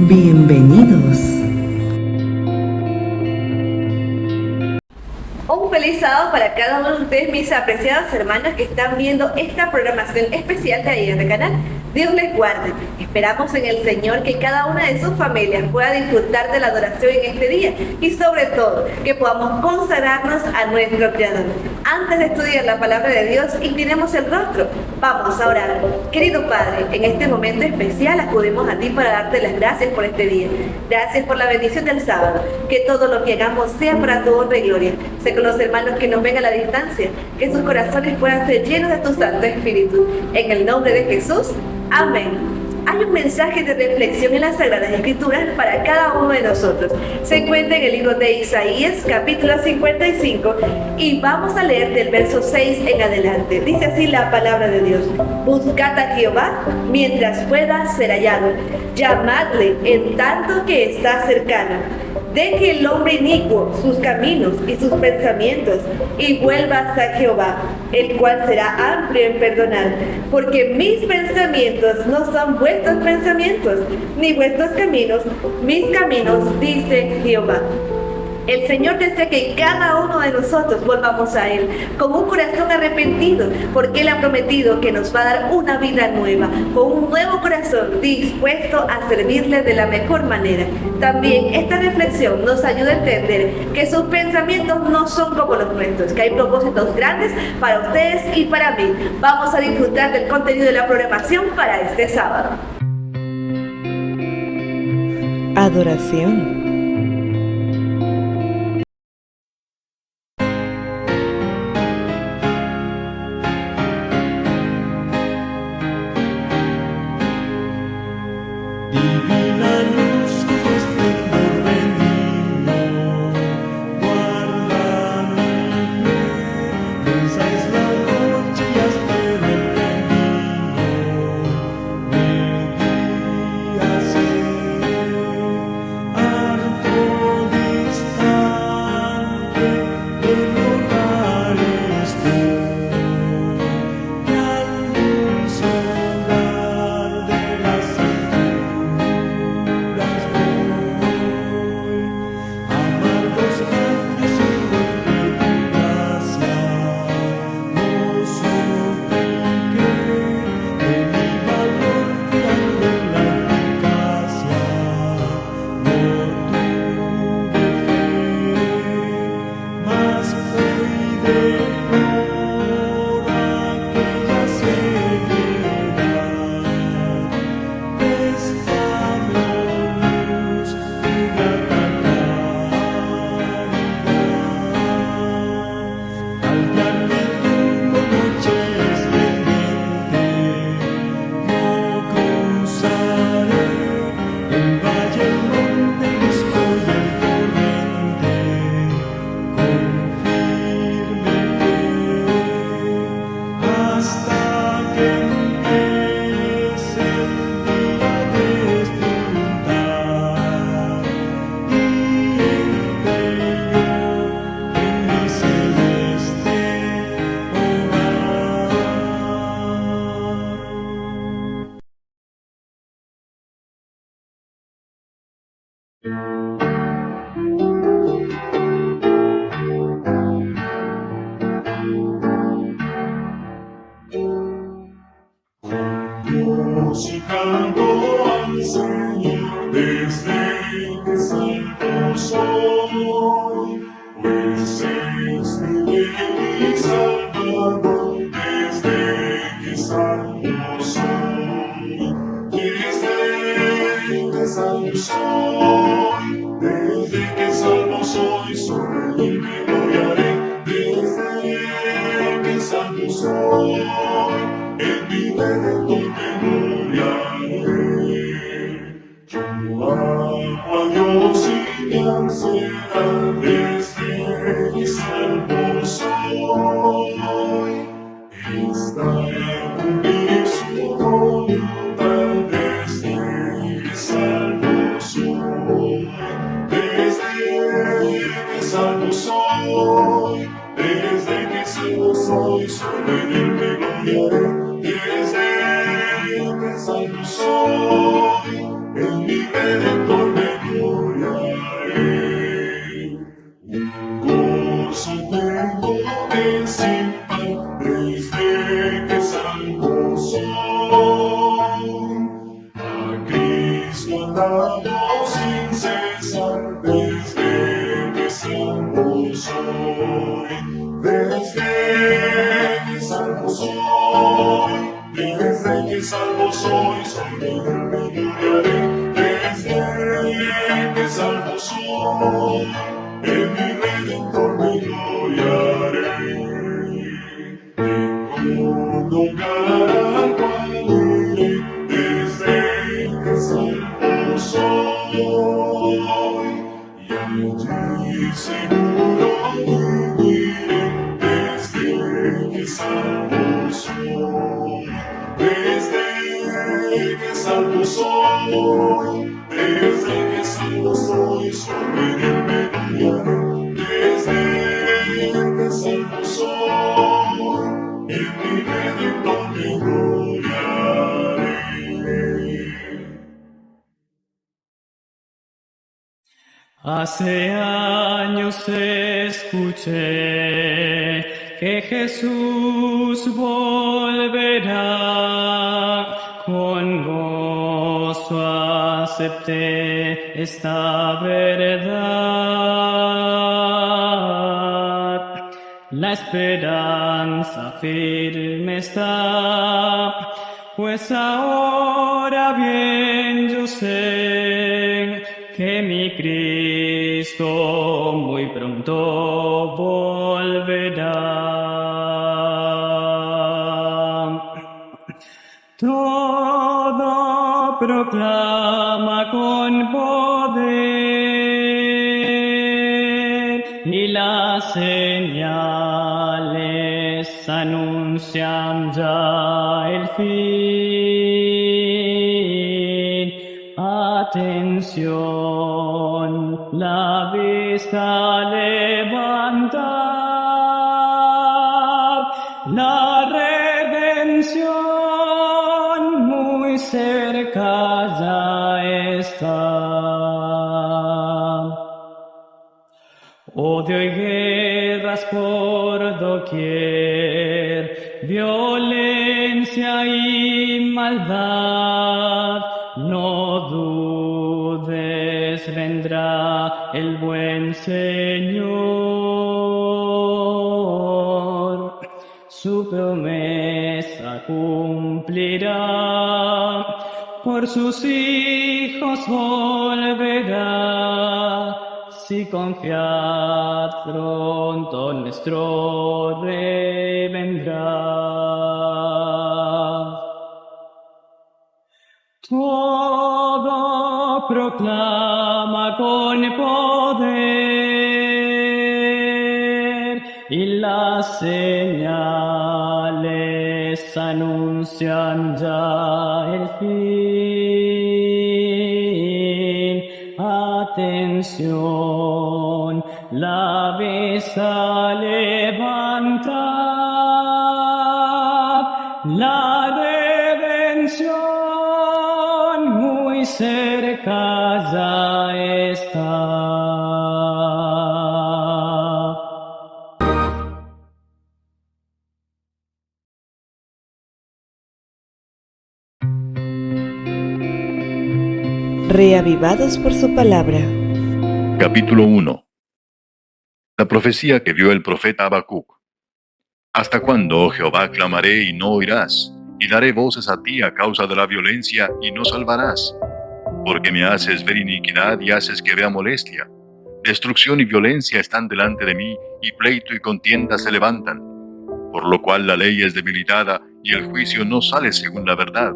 Bienvenidos. Un feliz sábado para cada uno de ustedes, mis apreciados hermanos que están viendo esta programación especial de ahí en el canal. Dios les guarde. Esperamos en el Señor que cada una de sus familias pueda disfrutar de la adoración en este día y sobre todo que podamos consagrarnos a nuestro Creador. Antes de estudiar la palabra de Dios, inclinemos el rostro. Vamos a orar. Querido Padre, en este momento especial acudimos a ti para darte las gracias por este día. Gracias por la bendición del sábado. Que todo lo que hagamos sea para tu honra y gloria. Sé con los hermanos que nos ven a la distancia, que sus corazones puedan ser llenos de tu Santo Espíritu. En el nombre de Jesús. Amén. Hay un mensaje de reflexión en las Sagradas Escrituras para cada uno de nosotros. Se encuentra en el libro de Isaías, capítulo 55, y vamos a leer del verso 6 en adelante. Dice así la palabra de Dios: Buscad a Jehová mientras pueda ser hallado, llamadle en tanto que está cercano. Deje el hombre inicuo sus caminos y sus pensamientos, y vuelvas a Jehová, el cual será amplio en perdonar, porque mis pensamientos no son vuestros pensamientos, ni vuestros caminos, mis caminos, dice Jehová. El Señor desea que cada uno de nosotros volvamos a Él con un corazón arrepentido, porque Él ha prometido que nos va a dar una vida nueva, con un nuevo corazón dispuesto a servirle de la mejor manera. También esta reflexión nos ayuda a entender que sus pensamientos no son como los nuestros, que hay propósitos grandes para ustedes y para mí. Vamos a disfrutar del contenido de la programación para este sábado. Adoración. Musicando al Señor desde que santo soy, pues es mi Salvador desde que santo soy, desde que salvo soy, desde que salvo soy, sobre él me gloriaré, desde que salvo soy, en mi redentor me gloriaré. Yo amo a Dios y mi ansiedad desde que salvo soy, está en cumplir su voluntad desde que salvo soy, desde que salvo soy, desde que salvo soy, sobre él me gloriaré, desde mi Redentor me gloriaré. Un gozo tengo que sin par desde que salvo soy. A Cristo andado sin cesar desde que salvo soy. Desde que salvo soy. Desde que salvo soy, libre me gloriaré. Desde que salvo soy, en mi Redentor me gloriaré. Ningún lugar al cual iré, desde que salvo soy, y allí seguro viviré, desde que salvo soy. Desde que salvo soy, desde que salvo soy, sobre él me gloriaré. Desde que salvo soy, en mi Redentor me gloriaré. Hace años escuché que Jesús volverá, con gozo acepté esta verdad. La esperanza firme está, pues ahora bien yo sé que mi Cristo muy pronto volverá. Todo proclama con poder y las señales anuncian ya el fin. Atención, la vista levantad, la redención muy cerca ya está. Odio y guerras por doquier, violencia y maldad. No dudes, vendrá el buen Señor. Su promesa cumplirá, por sus hijos volverá. Si confiad, pronto nuestro Rey vendrá. Todo proclama con poder y las señales anuncian ya el fin. Atención, la vista levanta, la redención muy cerca ya está. Reavivados por su palabra. Capítulo 1. La profecía que vio el profeta Habacuc. ¿Hasta cuándo, oh Jehová, clamaré y no oirás? Y daré voces a ti a causa de la violencia y no salvarás. Porque me haces ver iniquidad y haces que vea molestia. Destrucción y violencia están delante de mí, y pleito y contienda se levantan. Por lo cual la ley es debilitada, y el juicio no sale según la verdad.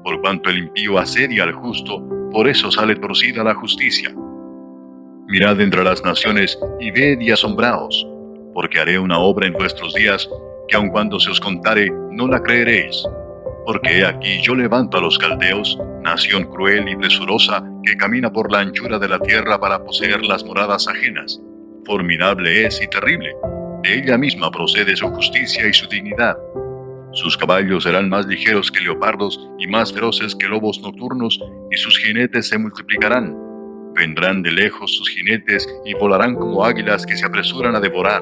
Por cuanto el impío asedia al justo, por eso sale torcida la justicia. Mirad entre las naciones, y ved y asombraos, porque haré una obra en vuestros días, que aun cuando se os contare, no la creeréis. Porque he aquí yo levanto a los caldeos, nación cruel y presurosa, que camina por la anchura de la tierra para poseer las moradas ajenas. Formidable es y terrible, de ella misma procede su justicia y su dignidad. Sus caballos serán más ligeros que leopardos y más feroces que lobos nocturnos, y sus jinetes se multiplicarán. Vendrán de lejos sus jinetes y volarán como águilas que se apresuran a devorar.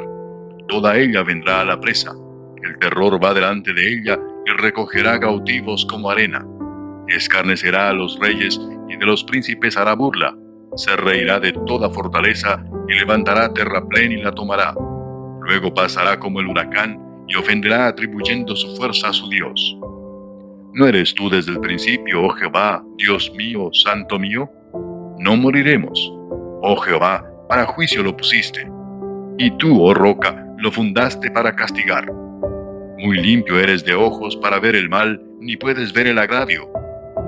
Toda ella vendrá a la presa. El terror va delante de ella y recogerá cautivos como arena. Escarnecerá a los reyes y de los príncipes hará burla. Se reirá de toda fortaleza y levantará terraplén y la tomará. Luego pasará como el huracán y ofenderá atribuyendo su fuerza a su Dios. ¿No eres tú desde el principio, oh Jehová, Dios mío, santo mío? No moriremos. Oh Jehová, para juicio lo pusiste. Y tú, oh roca, lo fundaste para castigar. Muy limpio eres de ojos para ver el mal, ni puedes ver el agravio.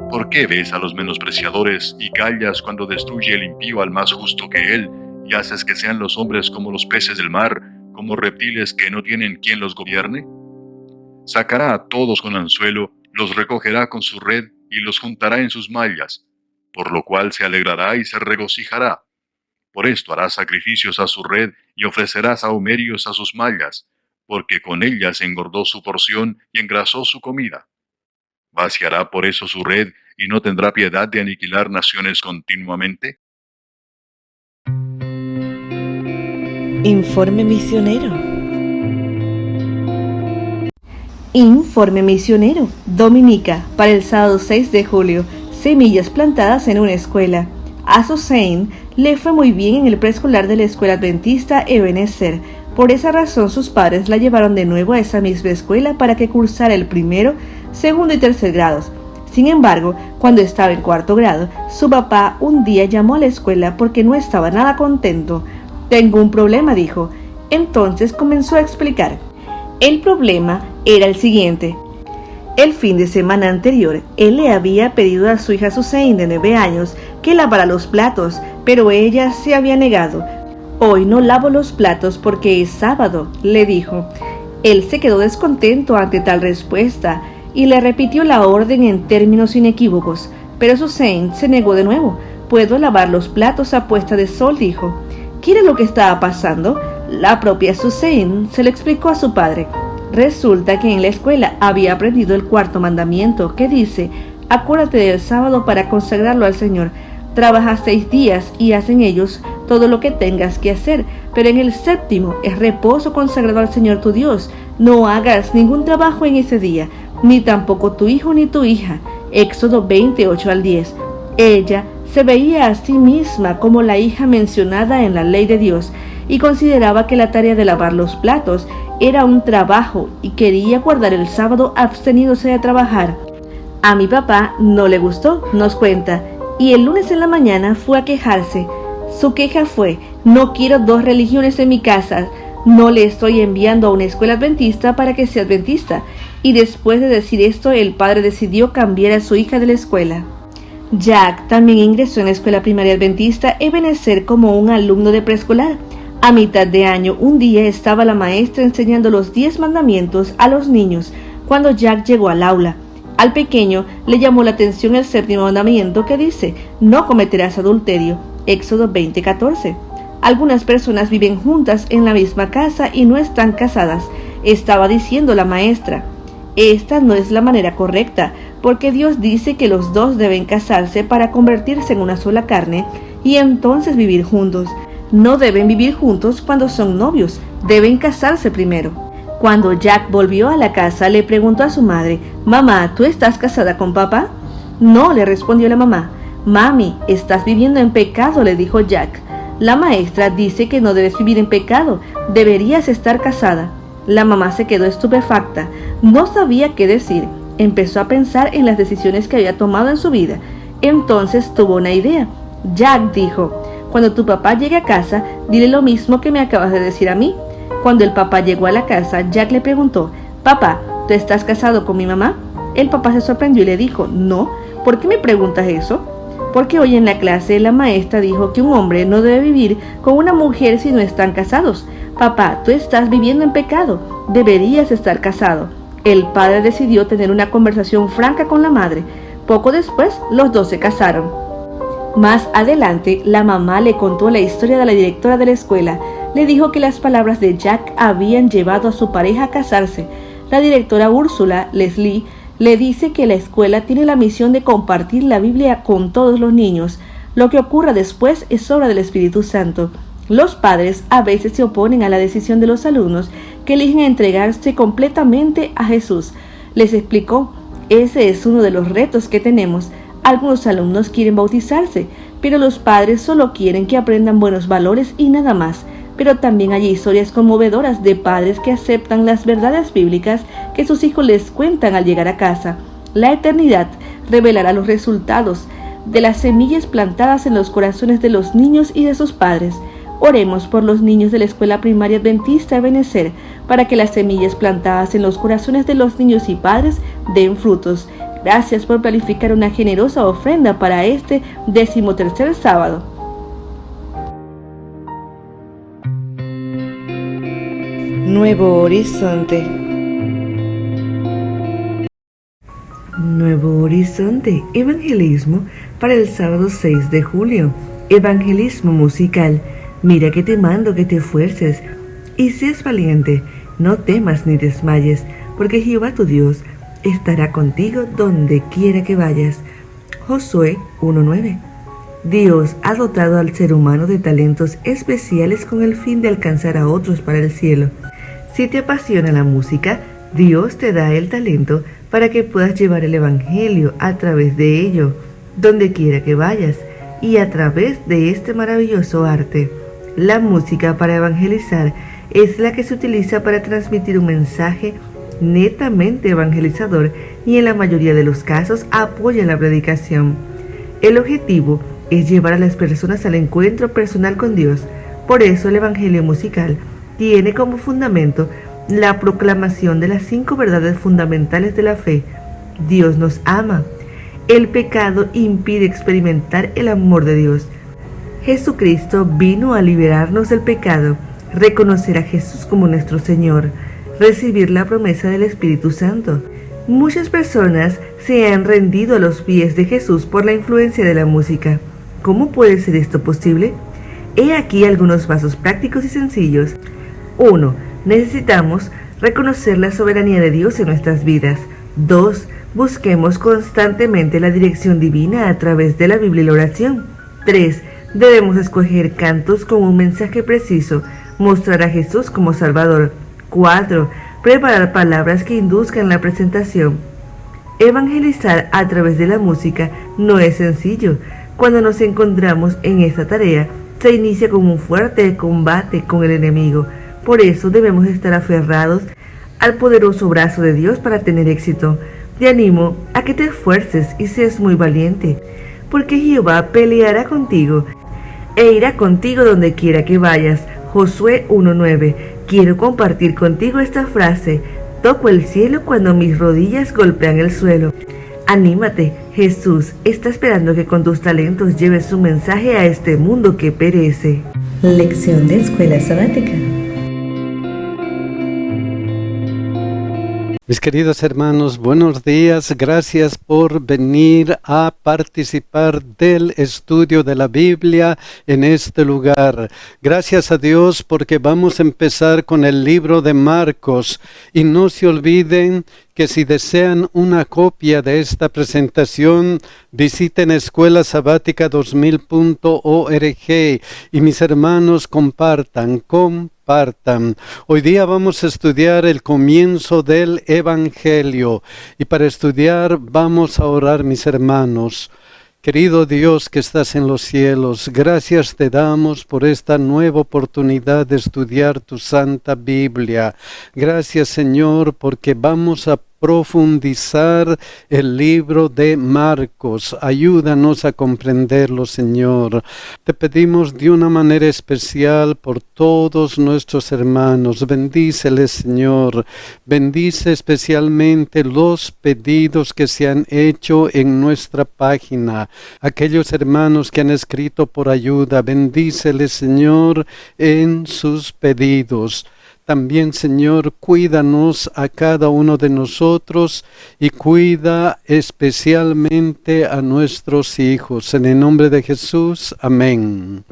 ¿Por qué ves a los menospreciadores y callas cuando destruye el impío al más justo que él, y haces que sean los hombres como los peces del mar, como reptiles que no tienen quien los gobierne? Sacará a todos con anzuelo, los recogerá con su red y los juntará en sus mallas, por lo cual se alegrará y se regocijará. Por esto hará sacrificios a su red y ofrecerá sahumerios a sus mallas, porque con ellas engordó su porción y engrasó su comida. ¿Vaciará por eso su red y no tendrá piedad de aniquilar naciones continuamente? Informe misionero. Informe misionero. Dominica, para el sábado 6 de julio. Semillas plantadas en una escuela. A Susain le fue muy bien en el preescolar de la escuela adventista Ebenezer. Por esa razón sus padres la llevaron de nuevo a esa misma escuela para que cursara el primero, segundo y tercer grados. Sin embargo, cuando estaba en cuarto grado, su papá un día llamó a la escuela porque no estaba nada contento. «Tengo un problema», dijo. Entonces comenzó a explicar. El problema era el siguiente. El fin de semana anterior, él le había pedido a su hija Susain de 9 años que lavara los platos, pero ella se había negado. «Hoy no lavo los platos porque es sábado», le dijo. Él se quedó descontento ante tal respuesta y le repitió la orden en términos inequívocos, pero Susain se negó de nuevo. «Puedo lavar los platos a puesta de sol», dijo. ¿Qué era lo que estaba pasando? La propia Susain se lo explicó a su padre. Resulta que en la escuela había aprendido el cuarto mandamiento que dice: «Acuérdate del sábado para consagrarlo al Señor. Trabaja 6 días y haz en ellos todo lo que tengas que hacer, pero en el séptimo es reposo consagrado al Señor tu Dios. No hagas ningún trabajo en ese día, ni tampoco tu hijo ni tu hija». Éxodo 28 al 10. Ella se veía a sí misma como la hija mencionada en la ley de Dios y consideraba que la tarea de lavar los platos era un trabajo y quería guardar el sábado absteniéndose de trabajar. A mi papá no le gustó, nos cuenta, y el lunes en la mañana fue a quejarse. Su queja fue: «No quiero 2 religiones en mi casa, no le estoy enviando a una escuela adventista para que sea adventista». Y después de decir esto, el padre decidió cambiar a su hija de la escuela. Jack también ingresó en la escuela primaria adventista Ebenezer como un alumno de preescolar. A mitad de año, un día estaba la maestra enseñando los 10 mandamientos a los niños cuando Jack llegó al aula. Al pequeño le llamó la atención el 7º mandamiento que dice: «No cometerás adulterio». Éxodo 20:14. Algunas personas viven juntas en la misma casa y no están casadas, estaba diciendo la maestra. Esta no es la manera correcta, porque Dios dice que los 2 deben casarse para convertirse en una sola carne y entonces vivir juntos. No deben vivir juntos cuando son novios, deben casarse primero. Cuando Jack volvió a la casa, le preguntó a su madre: «Mamá, ¿tú estás casada con papá?». «No», le respondió la mamá. «Mami, estás viviendo en pecado», le dijo Jack. «La maestra dice que no debes vivir en pecado, deberías estar casada». La mamá se quedó estupefacta, no sabía qué decir. Empezó a pensar en las decisiones que había tomado en su vida. Entonces tuvo una idea. Jack dijo: «Cuando tu papá llegue a casa, dile lo mismo que me acabas de decir a mí». Cuando el papá llegó a la casa, Jack le preguntó: «Papá, ¿tú estás casado con mi mamá?». El papá se sorprendió y le dijo: «No, ¿por qué me preguntas eso?». «Porque hoy en la clase la maestra dijo que un hombre no debe vivir con una mujer si no están casados. Papá, tú estás viviendo en pecado, deberías estar casado». El padre decidió tener una conversación franca con la madre. Poco después, los 2 se casaron. Más adelante, la mamá le contó la historia de la directora de la escuela. Le dijo que las palabras de Jack habían llevado a su pareja a casarse. La directora Úrsula Leslie le dice que la escuela tiene la misión de compartir la Biblia con todos los niños. Lo que ocurra después es obra del Espíritu Santo. Los padres a veces se oponen a la decisión de los alumnos que eligen entregarse completamente a Jesús. Les explicó, ese es uno de los retos que tenemos. Algunos alumnos quieren bautizarse, pero los padres solo quieren que aprendan buenos valores y nada más. Pero también hay historias conmovedoras de padres que aceptan las verdades bíblicas que sus hijos les cuentan al llegar a casa. La eternidad revelará los resultados de las semillas plantadas en los corazones de los niños y de sus padres. Oremos por los niños de la Escuela Primaria Adventista Ebenecer, para que las semillas plantadas en los corazones de los niños y padres den frutos. Gracias por planificar una generosa ofrenda para este 13º sábado. Nuevo Horizonte. Nuevo Horizonte, evangelismo para el sábado 6 de julio. Evangelismo musical. Mira que te mando que te esfuerces y seas valiente, no temas ni desmayes, porque Jehová tu Dios estará contigo donde quiera que vayas. Josué 1:9. Dios ha dotado al ser humano de talentos especiales con el fin de alcanzar a otros para el cielo. Si te apasiona la música, Dios te da el talento para que puedas llevar el Evangelio a través de ello, donde quiera que vayas, y a través de este maravilloso arte. La música para evangelizar es la que se utiliza para transmitir un mensaje netamente evangelizador y en la mayoría de los casos apoya la predicación. El objetivo es llevar a las personas al encuentro personal con Dios. Por eso el evangelio musical tiene como fundamento la proclamación de las 5 verdades fundamentales de la fe. Dios nos ama. El pecado impide experimentar el amor de Dios. Jesucristo vino a liberarnos del pecado, reconocer a Jesús como nuestro Señor, recibir la promesa del Espíritu Santo. Muchas personas se han rendido a los pies de Jesús por la influencia de la música. ¿Cómo puede ser esto posible? He aquí algunos pasos prácticos y sencillos. 1. Necesitamos reconocer la soberanía de Dios en nuestras vidas. 2. Busquemos constantemente la dirección divina a través de la Biblia y la oración. 3. Debemos escoger cantos con un mensaje preciso, mostrar a Jesús como Salvador. 4. Preparar palabras que induzcan la presentación. Evangelizar a través de la música no es sencillo. Cuando nos encontramos en esta tarea, se inicia con un fuerte combate con el enemigo. Por eso debemos estar aferrados al poderoso brazo de Dios para tener éxito. Te animo a que te esfuerces y seas muy valiente, porque Jehová peleará contigo e irá contigo donde quiera que vayas. Josué 1:9. Quiero compartir contigo esta frase: toco el cielo cuando mis rodillas golpean el suelo. Anímate, Jesús está esperando que con tus talentos lleves su mensaje a este mundo que perece. Lección de Escuela Sabática. Mis queridos hermanos, buenos días. Gracias por venir a participar del estudio de la Biblia en este lugar. Gracias a Dios porque vamos a empezar con el libro de Marcos. Y no se olviden que si desean una copia de esta presentación, visiten escuelasabática2000.org y mis hermanos compartan. Hoy día vamos a estudiar el comienzo del Evangelio y para estudiar vamos a orar, mis hermanos. Querido Dios que estás en los cielos, gracias te damos por esta nueva oportunidad de estudiar tu Santa Biblia. Gracias, Señor, porque vamos a profundizar el libro de Marcos. Ayúdanos a comprenderlo, Señor. Te pedimos de una manera especial por todos nuestros hermanos. Bendíceles, Señor. Bendice especialmente los pedidos que se han hecho en nuestra página. Aquellos hermanos que han escrito por ayuda, bendíceles, Señor, en sus pedidos. También, Señor, cuídanos a cada uno de nosotros y cuida especialmente a nuestros hijos. En el nombre de Jesús, amén.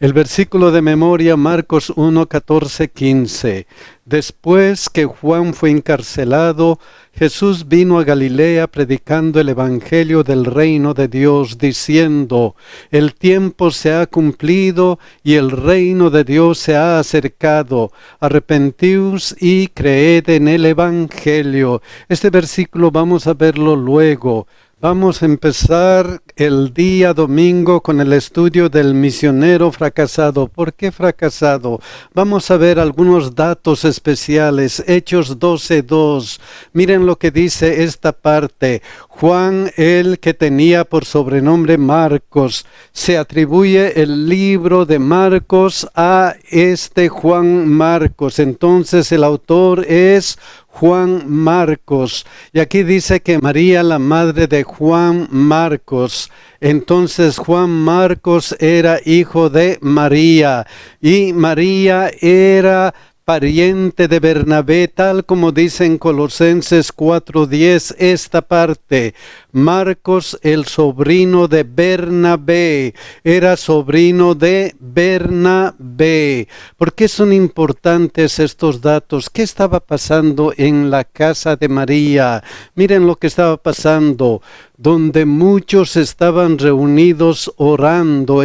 El versículo de memoria, Marcos 1, 14, 15. Después que Juan fue encarcelado, Jesús vino a Galilea predicando el evangelio del reino de Dios, diciendo: el tiempo se ha cumplido y el reino de Dios se ha acercado. Arrepentíos y creed en el evangelio. Este versículo vamos a verlo luego. Vamos a empezar el día domingo con el estudio del misionero fracasado. ¿Por qué fracasado? Vamos a ver algunos datos especiales. Hechos 12:2. Miren lo que dice esta parte. Juan, el que tenía por sobrenombre Marcos. Se atribuye el libro de Marcos a este Juan Marcos. Entonces el autor es Juan Marcos. Y aquí dice que María, la madre de Juan Marcos. Entonces Juan Marcos era hijo de María. Y María era pariente de Bernabé, tal como dice en Colosenses 4:10 esta parte. Marcos, el sobrino de Bernabé, era sobrino de Bernabé. ¿Por qué son importantes estos datos? ¿Qué estaba pasando en la casa de María? Miren lo que estaba pasando. Donde muchos estaban reunidos orando.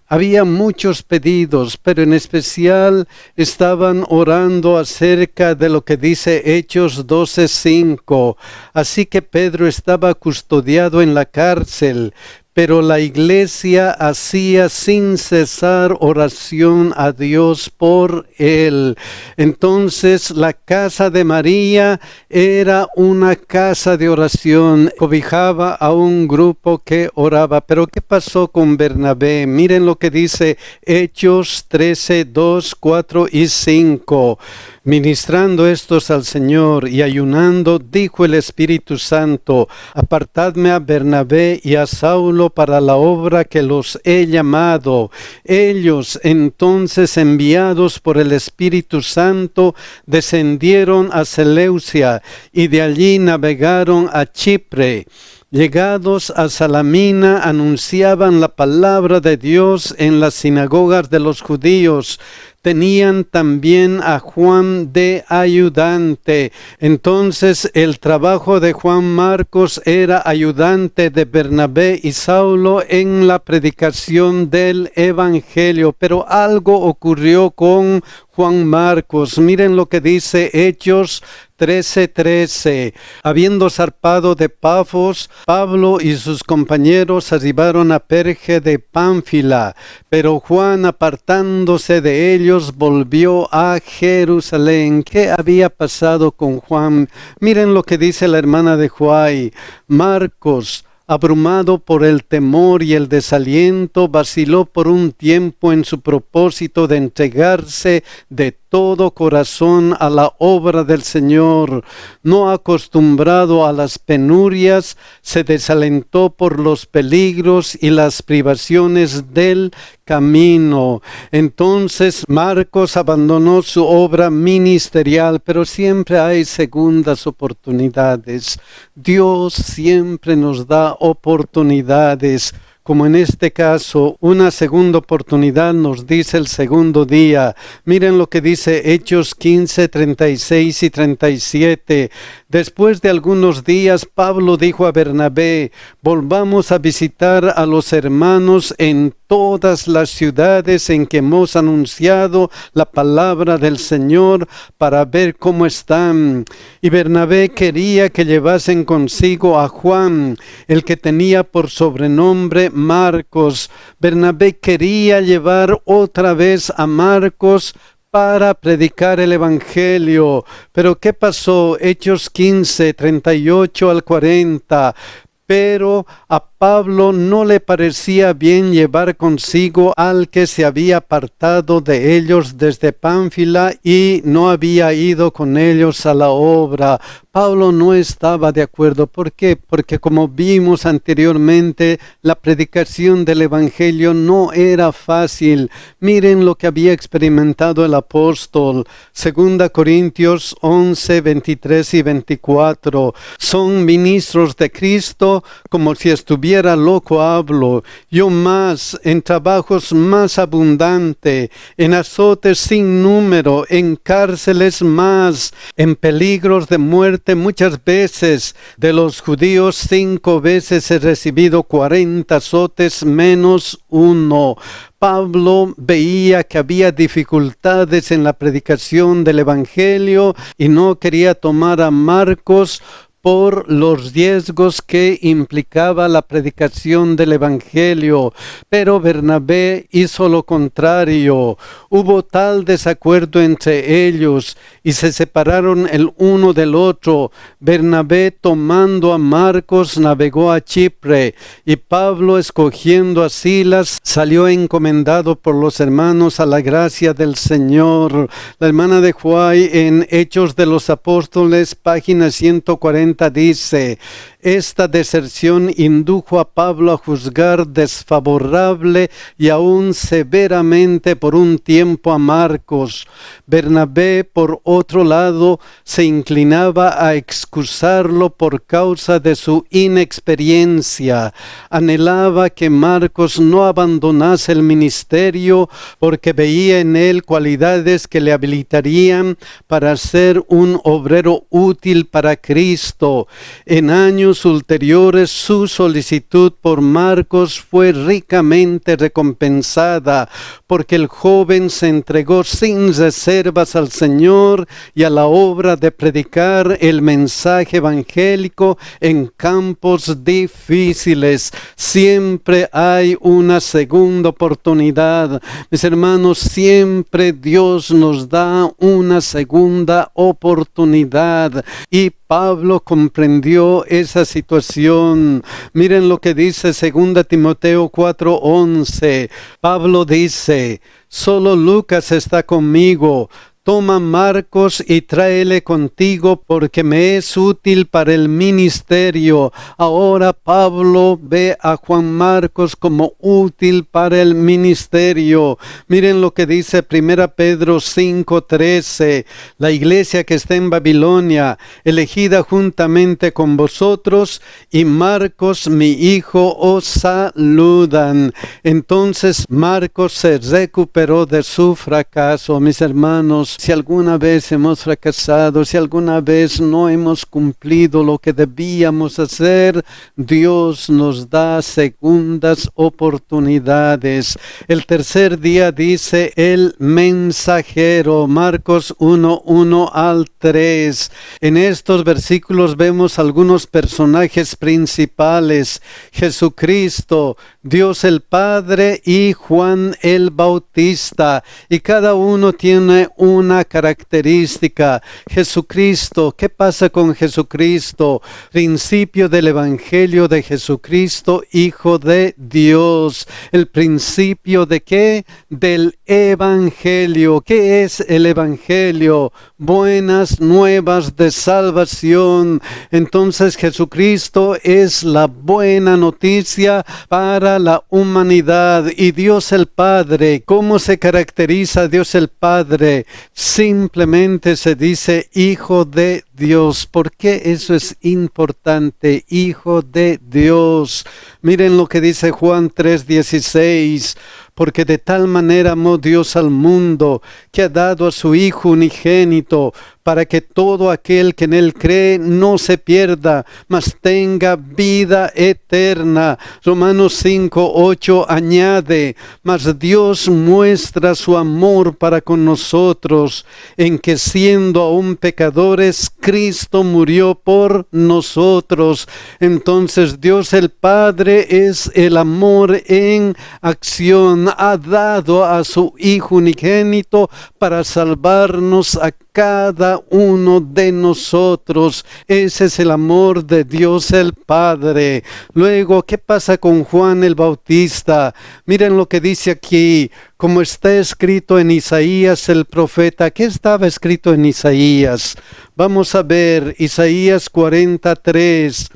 Había muchos pedidos, pero en especial estaban orando acerca de lo que dice Hechos 12:5. Así que Pedro estaba custodiado en la cárcel, pero la iglesia hacía sin cesar oración a Dios por él. Entonces la casa de María era una casa de oración, cobijaba a un grupo que oraba. Pero ¿qué pasó con Bernabé? Miren lo que dice Hechos 13:2, 4 y 5. Ministrando estos al Señor y ayunando, dijo el Espíritu Santo: apartadme a Bernabé y a Saulo para la obra que los he llamado. Ellos, entonces, enviados por el Espíritu Santo, descendieron a Seleucia y de allí navegaron a Chipre. Llegados a Salamina, anunciaban la palabra de Dios en las sinagogas de los judíos. Tenían también a Juan de ayudante. Entonces el trabajo de Juan Marcos era ayudante de Bernabé y Saulo en la predicación del evangelio. Pero algo ocurrió con Juan Marcos. Miren lo que dice Hechos 13:13. Habiendo zarpado de Pafos, Pablo y sus compañeros arribaron a Perge de Pánfila, pero Juan, apartándose de ellos, volvió a Jerusalén. ¿Qué había pasado con Juan? Miren lo que dice la hermana de Juan. Marcos, abrumado por el temor y el desaliento, vaciló por un tiempo en su propósito de entregarse de todo corazón a la obra del Señor. No acostumbrado a las penurias, se desalentó por los peligros y las privaciones del camino. Entonces Marcos abandonó su obra ministerial, pero siempre hay segundas oportunidades. Dios siempre nos da oportunidades. Como en este caso, una segunda oportunidad nos dice el segundo día. Miren lo que dice Hechos 15, 36 y 37. Después de algunos días, Pablo dijo a Bernabé: volvamos a visitar a los hermanos en todas las ciudades en que hemos anunciado la palabra del Señor para ver cómo están. Y Bernabé quería que llevasen consigo a Juan, el que tenía por sobrenombre Marcos. Bernabé quería llevar otra vez a Marcos para predicar el evangelio. Pero ¿qué pasó? Hechos 15, 38 al 40. Pero a Pablo no le parecía bien llevar consigo al que se había apartado de ellos desde Pánfila y no había ido con ellos a la obra. Pablo no estaba de acuerdo. ¿Por qué? Porque como vimos anteriormente, la predicación del evangelio no era fácil. Miren lo que había experimentado el apóstol. 2 Corintios 11, 23 y 24. Son ministros de Cristo como si estuvieran estuviera loco hablo, yo más, en trabajos más abundante, en azotes sin número, en cárceles más, en peligros de muerte muchas veces. De los judíos 5 veces he recibido 40 azotes menos uno. Pablo veía que había dificultades en la predicación del Evangelio y no quería tomar a Marcos por los riesgos que implicaba la predicación del Evangelio. Pero Bernabé hizo lo contrario. Hubo tal desacuerdo entre ellos y se separaron el uno del otro. Bernabé, tomando a Marcos, navegó a Chipre, y Pablo, escogiendo a Silas, salió encomendado por los hermanos a la gracia del Señor. La hermana de Huay, en Hechos de los Apóstoles, página 140, dice: esta deserción indujo a Pablo a juzgar desfavorable y aún severamente por un tiempo a Marcos. Bernabé, por otro lado, se inclinaba a excusarlo por causa de su inexperiencia. Anhelaba que Marcos no abandonase el ministerio porque veía en él cualidades que le habilitarían para ser un obrero útil para Cristo. En años ulteriores, su solicitud por Marcos fue ricamente recompensada, porque el joven se entregó sin reservas al Señor y a la obra de predicar el mensaje evangélico en campos difíciles. Siempre hay una segunda oportunidad. Mis hermanos, siempre Dios nos da una segunda oportunidad, y Pablo comprendió esa situación. Miren lo que dice 2 Timoteo 4:11. Pablo dice: solo Lucas está conmigo. Toma Marcos y tráele contigo, porque me es útil para el ministerio. Ahora Pablo ve a Juan Marcos como útil para el ministerio. Miren lo que dice 1 Pedro 5:13. La iglesia que está en Babilonia, elegida juntamente con vosotros, y Marcos, mi hijo, os saludan. Entonces Marcos se recuperó de su fracaso. Mis hermanos, si alguna vez hemos fracasado, si alguna vez no hemos cumplido lo que debíamos hacer, Dios nos da segundas oportunidades. El tercer día dice el mensajero, Marcos 1:1 al 3. En estos versículos vemos algunos personajes principales: Jesucristo, Dios el Padre y Juan el Bautista, y cada uno tiene una característica. Jesucristo, ¿qué pasa con Jesucristo? Principio del Evangelio de Jesucristo, Hijo de Dios. ¿El principio de qué? Del Evangelio. ¿Qué es el Evangelio? Buenas nuevas de salvación. Entonces Jesucristo es la buena noticia para la humanidad. Y Dios el Padre, ¿cómo se caracteriza Dios el Padre? Simplemente se dice Hijo de Dios. ¿Por qué eso es importante? Hijo de Dios. Miren lo que dice Juan 3:16. Porque de tal manera amó Dios al mundo, que ha dado a su Hijo unigénito, para que todo aquel que en él cree no se pierda, mas tenga vida eterna. Romanos 5:8 añade: mas Dios muestra su amor para con nosotros, en que siendo aún pecadores, Cristo murió por nosotros. Entonces Dios el Padre es el amor en acción. Ha dado a su Hijo unigénito para salvarnos a cada uno de nosotros. Ese es el amor de Dios el Padre. Luego, ¿qué pasa con Juan el Bautista? Miren lo que dice aquí, como está escrito en Isaías el profeta. ¿Qué estaba escrito en Isaías? Vamos a ver Isaías 43.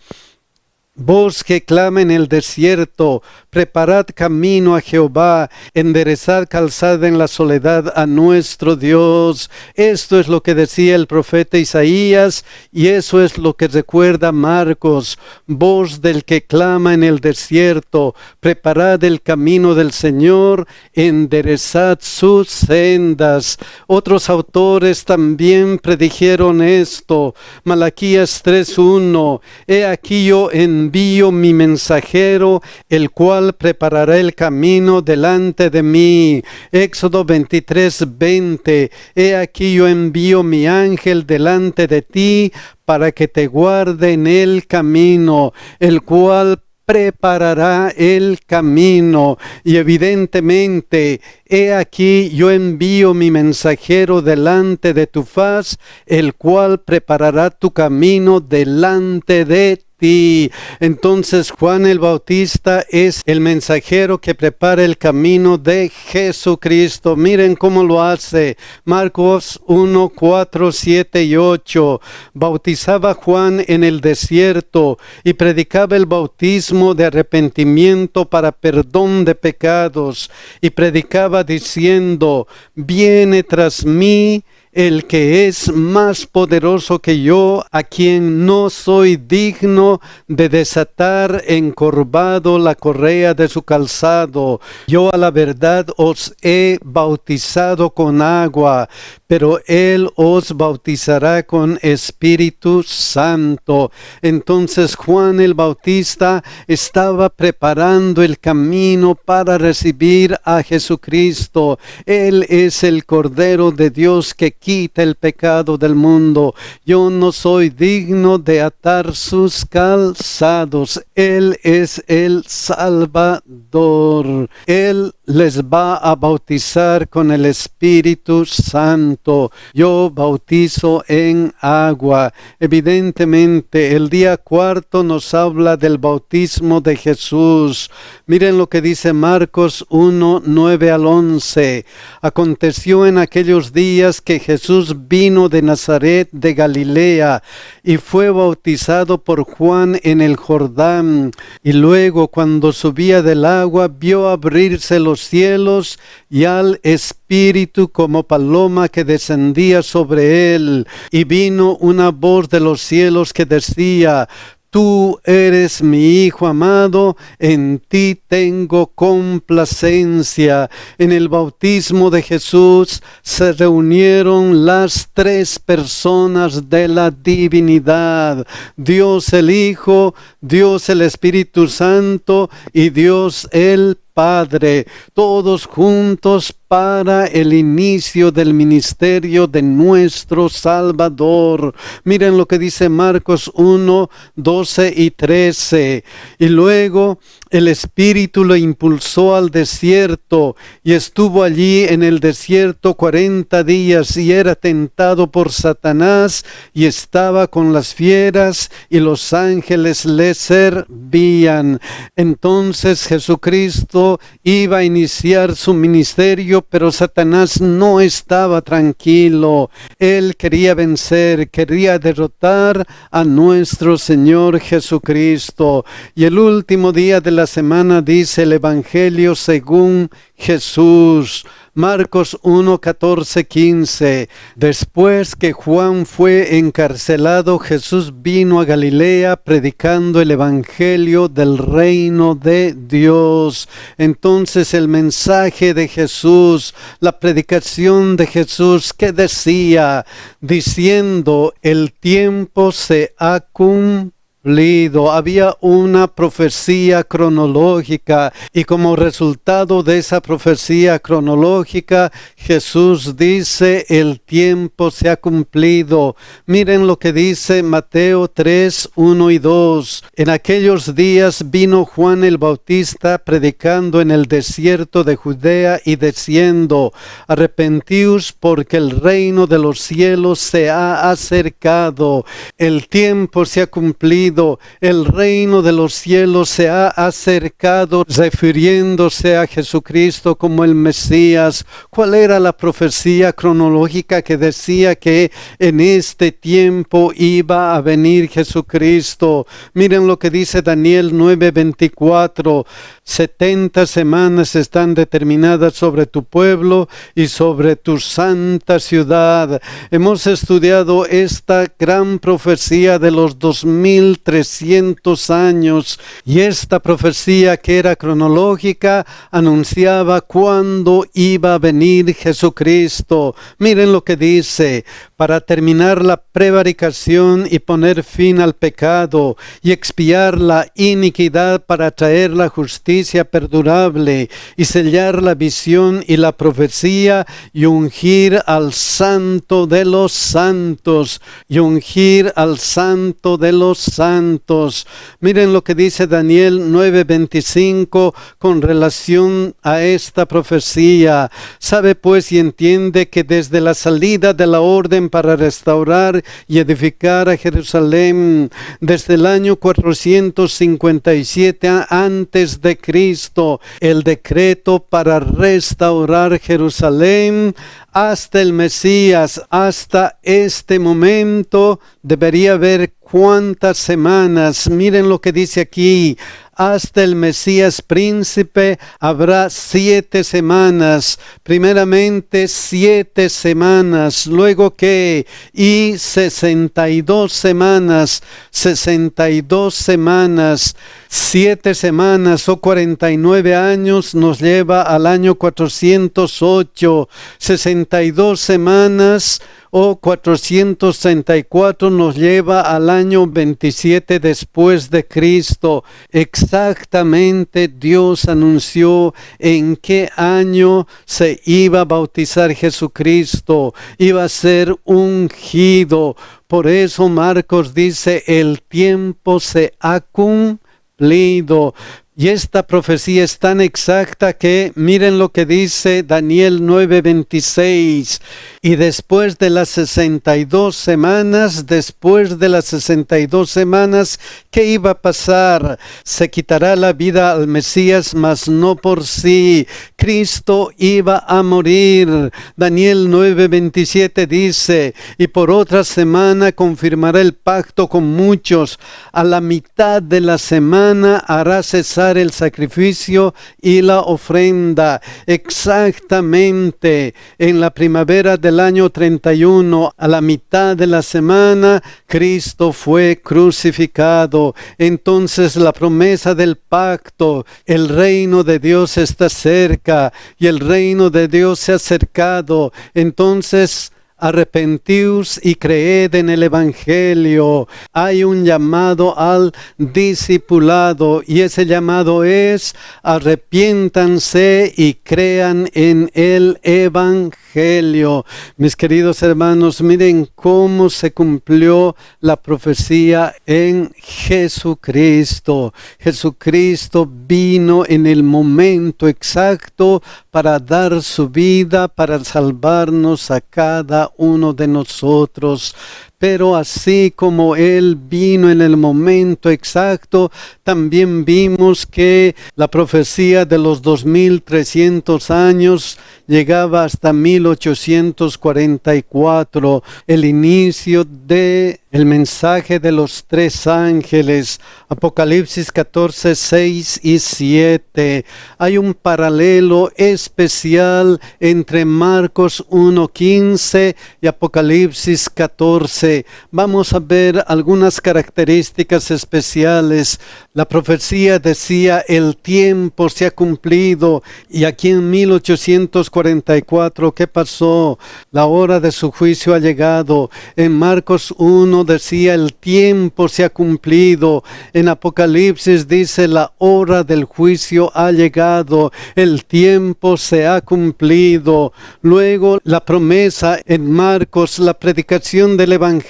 Voz que clama en el desierto, preparad camino a Jehová, enderezad calzada en la soledad a nuestro Dios. Esto es lo que decía el profeta Isaías y eso es lo que recuerda Marcos. Voz del que clama en el desierto, preparad el camino del Señor, enderezad sus sendas. Otros autores también predijeron esto. Malaquías 3:1, he aquí yo envío mi mensajero, el cual preparará el camino delante de mí. Éxodo 23:20, he aquí yo envío mi ángel delante de ti para que te guarde en el camino, el cual preparará el camino. Y evidentemente, he aquí yo envío mi mensajero delante de tu faz, el cual preparará tu camino delante de ti. Entonces Juan el Bautista es el mensajero que prepara el camino de Jesucristo. Miren cómo lo hace. Marcos 1, 4, 7 y 8. Bautizaba Juan en el desierto y predicaba el bautismo de arrepentimiento para perdón de pecados. Y predicaba diciendo, viene tras mí el que es más poderoso que yo, a quien no soy digno de desatar encorvado la correa de su calzado. Yo a la verdad os he bautizado con agua, pero él os bautizará con Espíritu Santo. Entonces Juan el Bautista estaba preparando el camino para recibir a Jesucristo. Él es el Cordero de Dios que quita el pecado del mundo. Yo no soy digno de atar sus calzados. Él es el Salvador. Él les va a bautizar con el Espíritu Santo. Yo bautizo en agua. Evidentemente, el día cuarto nos habla del bautismo de Jesús. Miren lo que dice Marcos 1, 9 al 11. Aconteció en aquellos días que Jesús vino de Nazaret de Galilea y fue bautizado por Juan en el Jordán. Y luego, cuando subía del agua, vio abrirse los cielos y al Espíritu como paloma que descendía sobre él. Y vino una voz de los cielos que decía, tú eres mi Hijo amado, en ti tengo complacencia. En el bautismo de Jesús se reunieron las tres personas de la divinidad. Dios el Hijo, Dios el Espíritu Santo y Dios el Padre, todos juntos para el inicio del ministerio de nuestro Salvador. Miren lo que dice Marcos 1, 12 y 13. Y luego el Espíritu lo impulsó al desierto y estuvo allí en el desierto 40 días y era tentado por Satanás y estaba con las fieras y los ángeles le servían. Entonces Jesucristo iba a iniciar su ministerio, pero Satanás no estaba tranquilo. Él quería vencer, quería derrotar a nuestro Señor Jesucristo. Y el último día de la semana dice el Evangelio según Jesús. Marcos 1, 14, 15. Después que Juan fue encarcelado, Jesús vino a Galilea predicando el evangelio del reino de Dios. Entonces el mensaje de Jesús, la predicación de Jesús, ¿qué decía? Diciendo, el tiempo se ha cumplido. Había una profecía cronológica y como resultado de esa profecía cronológica, Jesús dice, el tiempo se ha cumplido. Miren lo que dice Mateo 3, 1 y 2. En aquellos días vino Juan el Bautista predicando en el desierto de Judea y diciendo, arrepentíos porque el reino de los cielos se ha acercado. El tiempo se ha cumplido. cumplido, el reino de los cielos se ha acercado, refiriéndose a Jesucristo como el Mesías. ¿Cuál era la profecía cronológica que decía que en este tiempo iba a venir Jesucristo? Miren lo que dice Daniel 9:24. 70 semanas están determinadas sobre tu pueblo y sobre tu santa ciudad. Hemos estudiado esta gran profecía de los 2300 años, y esta profecía, que era cronológica, anunciaba cuándo iba a venir Jesucristo. Miren lo que dice: para terminar la prevaricación y poner fin al pecado y expiar la iniquidad, para traer la justicia perdurable y sellar la visión y la profecía, y ungir al santo de los santos, y ungir al santo de los santos. Miren lo que dice Daniel 9:25 con relación a esta profecía. Sabe pues y entiende que desde la salida de la orden para restaurar y edificar a Jerusalén, desde el año 457 antes de Cristo, el decreto para restaurar Jerusalén, hasta el Mesías, hasta este momento, debería haber ¿cuántas semanas? Miren lo que dice aquí: hasta el Mesías príncipe habrá 7 semanas. Primeramente 7 semanas, luego ¿qué? Y 62 semanas. 62 semanas. 7 semanas o 49 años nos lleva al año 408. 62 semanas o 434 nos lleva al año 27 después de Cristo. Exactamente Dios anunció en qué año se iba a bautizar Jesucristo. Iba a ser ungido. Por eso Marcos dice: el tiempo se ha cumplido. Y esta profecía es tan exacta que miren lo que dice Daniel 9:26. Y después de las 62 semanas, ¿qué iba a pasar? Se quitará la vida al Mesías, mas no por sí. Cristo iba a morir. Daniel 9:27 dice: y por otra semana confirmará el pacto con muchos. A la mitad de la semana hará cesar el sacrificio y la ofrenda. Exactamente en la primavera del año 31, a la mitad de la semana, Cristo fue crucificado. Entonces la promesa del pacto, el reino de Dios está cerca, y el reino de Dios se ha acercado. Entonces arrepentíos y creed en el Evangelio. Hay un llamado al discipulado, y ese llamado es: arrepiéntanse y crean en el Evangelio. Mis queridos hermanos, miren cómo se cumplió la profecía en Jesucristo. Jesucristo vino en el momento exacto para dar su vida, para salvarnos a cada uno de nosotros. Pero así como Él vino en el momento exacto, también vimos que la profecía de los 2300 años llegaba hasta 1844, el inicio de el mensaje de los 3 ángeles, Apocalipsis 14, 6 y 7. Hay un paralelo especial entre Marcos 1:15 y Apocalipsis 14. Vamos a ver algunas características especiales. La profecía decía: el tiempo se ha cumplido, y aquí en 1844, ¿qué pasó? La hora de su juicio ha llegado. En Marcos 1 decía: el tiempo se ha cumplido. En Apocalipsis dice: la hora del juicio ha llegado, el tiempo se ha cumplido. Luego la promesa en Marcos, la predicación del Evangelio: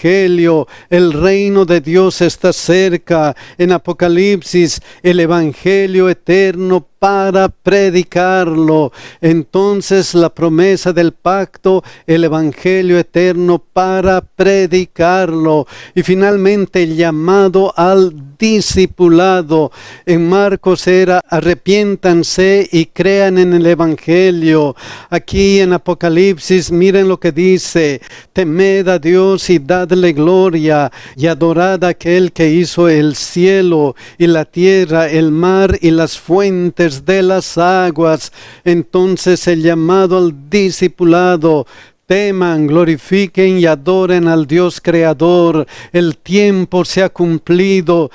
el reino de Dios está cerca. En Apocalipsis, el Evangelio eterno para predicarlo. Entonces la promesa del pacto, el evangelio eterno para predicarlo. Y finalmente el llamado al discipulado. En Marcos era arrepiéntanse y crean en el evangelio. Aquí en Apocalipsis miren lo que dice: temed a Dios y dadle gloria y adorad a aquel que hizo el cielo y la tierra, el mar y las fuentes de las aguas. Entonces el llamado al discipulado: teman, glorifiquen y adoren al Dios creador. El tiempo se ha cumplido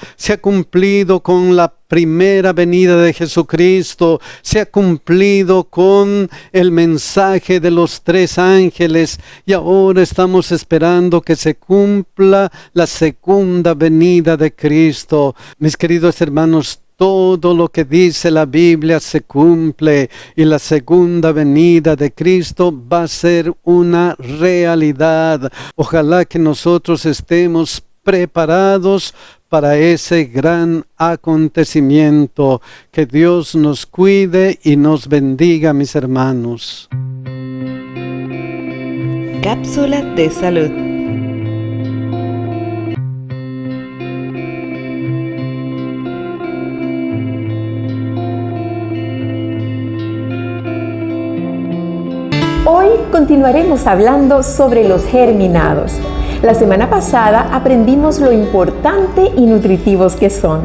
con la primera venida de Jesucristo, se ha cumplido con el mensaje de los 3 ángeles, y ahora estamos esperando que se cumpla la segunda venida de Cristo. Mis queridos hermanos, todo lo que dice la Biblia se cumple, y la segunda venida de Cristo va a ser una realidad. Ojalá que nosotros estemos preparados para ese gran acontecimiento. Que Dios nos cuide y nos bendiga, mis hermanos. Cápsula de salud. Hoy continuaremos hablando sobre los germinados. La semana pasada aprendimos lo importante y nutritivos que son.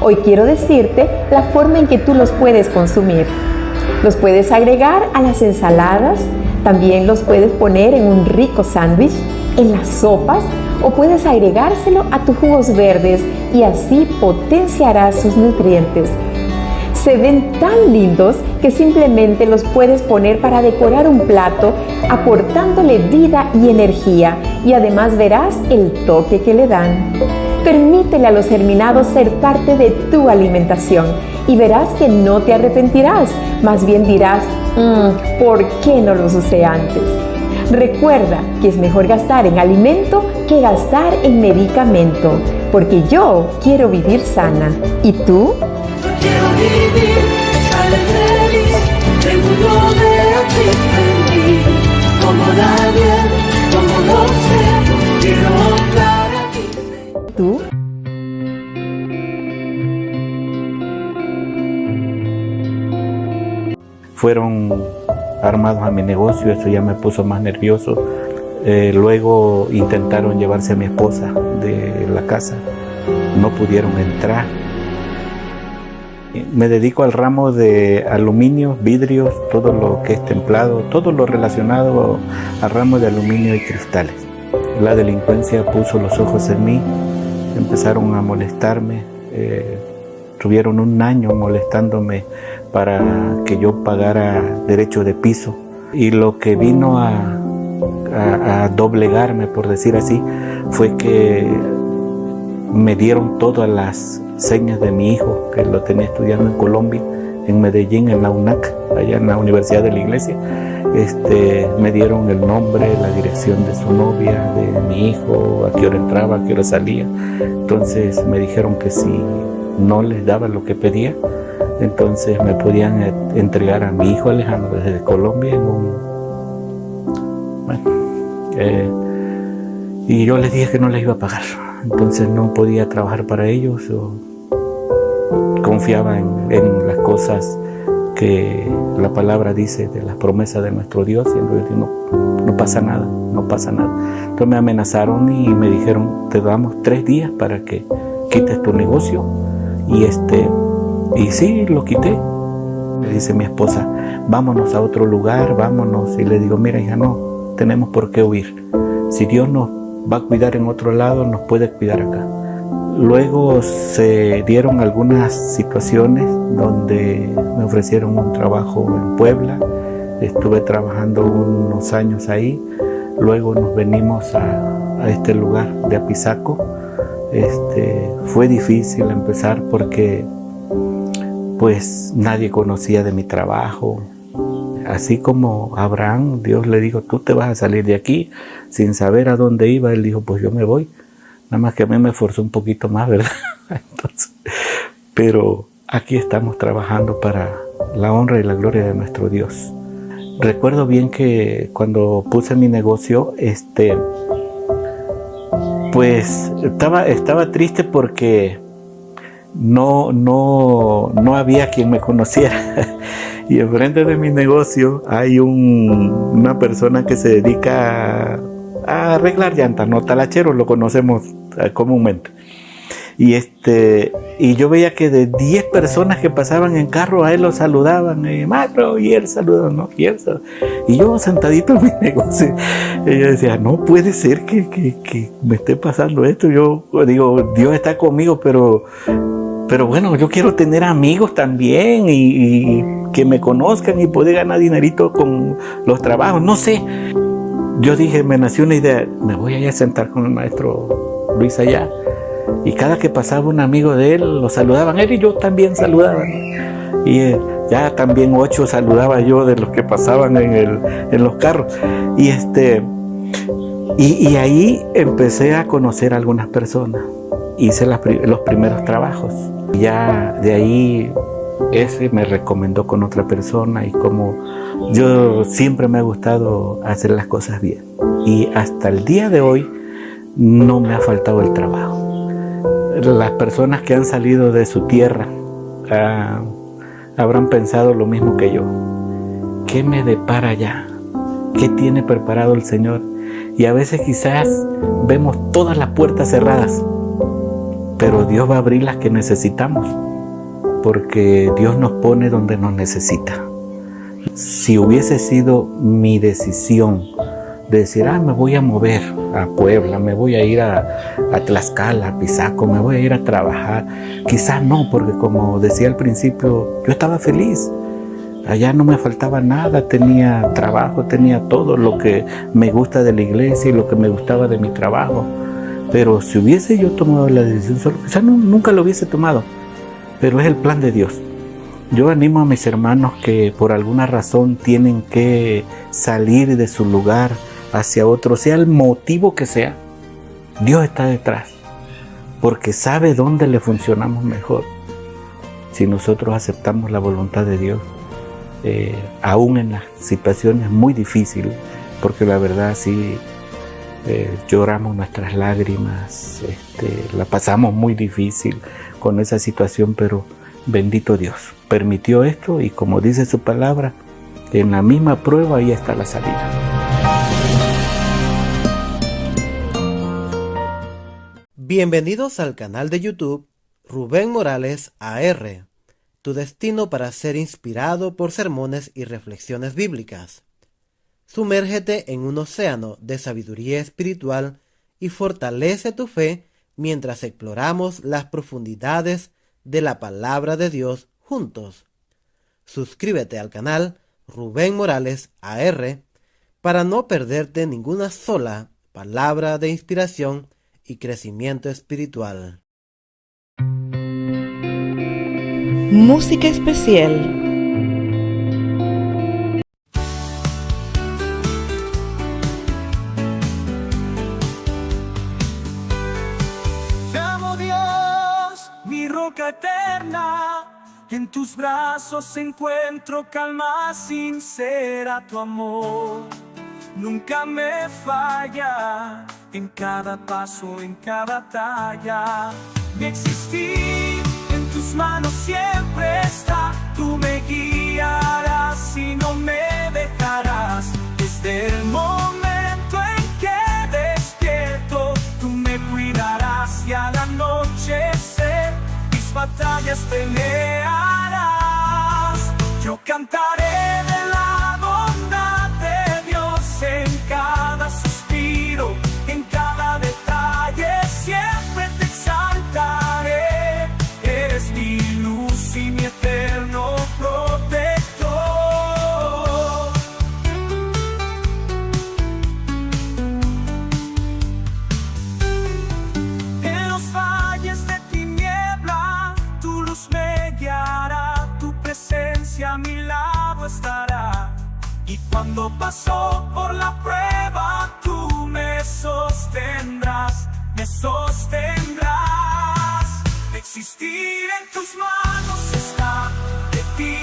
Hoy quiero decirte la forma en que tú los puedes consumir. Los puedes agregar a las ensaladas, también los puedes poner en un rico sándwich, en las sopas, o puedes agregárselo a tus jugos verdes y así potenciarás sus nutrientes. Se ven tan lindos que simplemente los puedes poner para decorar un plato, aportándole vida y energía, y además verás el toque que le dan. Permítele a los germinados ser parte de tu alimentación y verás que no te arrepentirás, más bien dirás, ¿por qué no los usé antes? Recuerda que es mejor gastar en alimento que gastar en medicamento, porque yo quiero vivir sana. ¿Y tú? Quiero vivir, sale feliz, seguro de Cristo en mí, como nadie, como lo sé, quiero honrar a ti. ¿Tú? Fueron armados a mi negocio, eso ya me puso más nervioso. Luego intentaron llevarse a mi esposa de la casa, no pudieron entrar. Me dedico al ramo de aluminio, vidrios, todo lo que es templado, todo lo relacionado al ramo de aluminio y cristales. La delincuencia puso los ojos en mí, empezaron a molestarme, tuvieron 1 año molestándome para que yo pagara derecho de piso, y lo que vino a doblegarme, por decir así, fue que me dieron todas las señas de mi hijo, que lo tenía estudiando en Colombia, en Medellín, en la UNAC, allá en la Universidad de la Iglesia. Me dieron el nombre, la dirección de su novia, de mi hijo, a qué hora entraba, a qué hora salía. Entonces me dijeron que si no les daba lo que pedía, entonces me podían entregar a mi hijo Alejandro desde Colombia y yo les dije que no les iba a pagar. Entonces no podía trabajar para ellos. Confiaba en las cosas que la palabra dice, de las promesas de nuestro Dios, y entonces no pasa nada, no pasa nada. Entonces me amenazaron y me dijeron, te damos 3 días para que quites tu negocio, y sí, lo quité. Me dice mi esposa, vámonos a otro lugar, vámonos. Y le digo, mira hija, no tenemos por qué huir. Si Dios nos va a cuidar en otro lado, nos puede cuidar acá. Luego se dieron algunas situaciones donde me ofrecieron un trabajo en Puebla. Estuve trabajando unos años ahí. Luego nos venimos a este lugar de Apizaco. Fue difícil empezar porque pues nadie conocía de mi trabajo. Así como Abraham, Dios le dijo, tú te vas a salir de aquí, sin saber a dónde iba. Él dijo, pues yo me voy. Nada más que a mí me esforzó un poquito más, ¿verdad? Entonces, pero aquí estamos trabajando para la honra y la gloria de nuestro Dios. Recuerdo bien que cuando puse mi negocio, pues estaba triste porque no había quien me conociera. Y enfrente de mi negocio hay una persona que se dedica a arreglar llantas, ¿no? Talachero, lo conocemos comúnmente. Y yo veía que de 10 personas que pasaban en carro, a él lo saludaban, Macro, y él saludaba, ¿no? Y yo sentadito en mi negocio, y yo decía, no puede ser que me esté pasando esto. Yo digo, Dios está conmigo, pero bueno, yo quiero tener amigos también y que me conozcan y poder ganar dinerito con los trabajos, no sé. Yo dije, me nació una idea, me voy a ir a sentar con el maestro Luis allá. Y cada que pasaba un amigo de él, lo saludaban él y yo también saludaba. Y ya también 8 saludaba yo de los que pasaban en los carros. Y ahí empecé a conocer a algunas personas. Hice los primeros trabajos. Ya de ahí ese me recomendó con otra persona, y como yo siempre me ha gustado hacer las cosas bien. Y hasta el día de hoy no me ha faltado el trabajo. Las personas que han salido de su tierra habrán pensado lo mismo que yo. ¿Qué me depara allá? ¿Qué tiene preparado el Señor? Y a veces quizás vemos todas las puertas cerradas, pero Dios va a abrir las que necesitamos, porque Dios nos pone donde nos necesita. Si hubiese sido mi decisión de decir, me voy a mover a Puebla, me voy a ir a Tlaxcala, a Pisaco, me voy a ir a trabajar, quizás no, porque como decía al principio, yo estaba feliz. Allá no me faltaba nada, tenía trabajo, tenía todo lo que me gusta de la iglesia y lo que me gustaba de mi trabajo. Pero si hubiese yo tomado la decisión solo, quizás nunca lo hubiese tomado, pero es el plan de Dios. Yo animo a mis hermanos que por alguna razón tienen que salir de su lugar hacia otro, sea el motivo que sea, Dios está detrás, porque sabe dónde le funcionamos mejor. Si nosotros aceptamos la voluntad de Dios, aún en las situaciones muy difíciles, porque la verdad sí, lloramos nuestras lágrimas, la pasamos muy difícil con esa situación, pero bendito Dios, permitió esto, y como dice su palabra, en la misma prueba ahí está la salida. Bienvenidos al canal de YouTube Rubén Morales AR, tu destino para ser inspirado por sermones y reflexiones bíblicas. Sumérgete en un océano de sabiduría espiritual y fortalece tu fe mientras exploramos las profundidades de la palabra de Dios juntos. Suscríbete al canal Rubén Morales AR para no perderte ninguna sola palabra de inspiración y crecimiento espiritual. Música especial. Te amo, Dios, mi roca eterna. En tus brazos encuentro calma sincera, tu amor nunca me falla. En cada paso, en cada talla, mi existir en tus manos siempre está. Tú me guiarás y no me dejarás. Desde el momento en que despierto, tú me cuidarás, y al anochecer mis batallas pelearás. Yo cantaré de la bondad de Dios en cada suspiro, en cada detalle siempre te exaltaré. Eres mi luz y mi eterno protector. En los valles de tiniebla, tu luz me guiará, tu presencia a mi lado estará. Y cuando paso por la prueba, tú me sostendrás, me sostendrás. Existir en tus manos está, de ti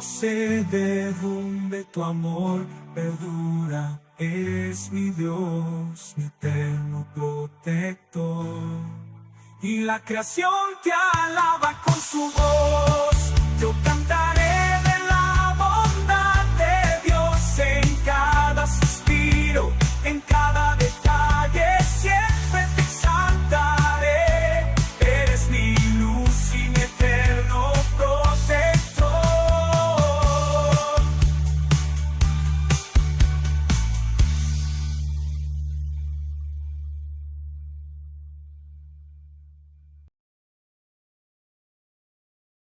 se derrumbe, tu amor perdura. Es mi Dios, mi eterno protector. Y la creación te alaba con su voz. Yo cantaré de la bondad de Dios en cada suspiro, en cada detalle. Siempre te exaltaré. Eres mi luz y mi eterno protector.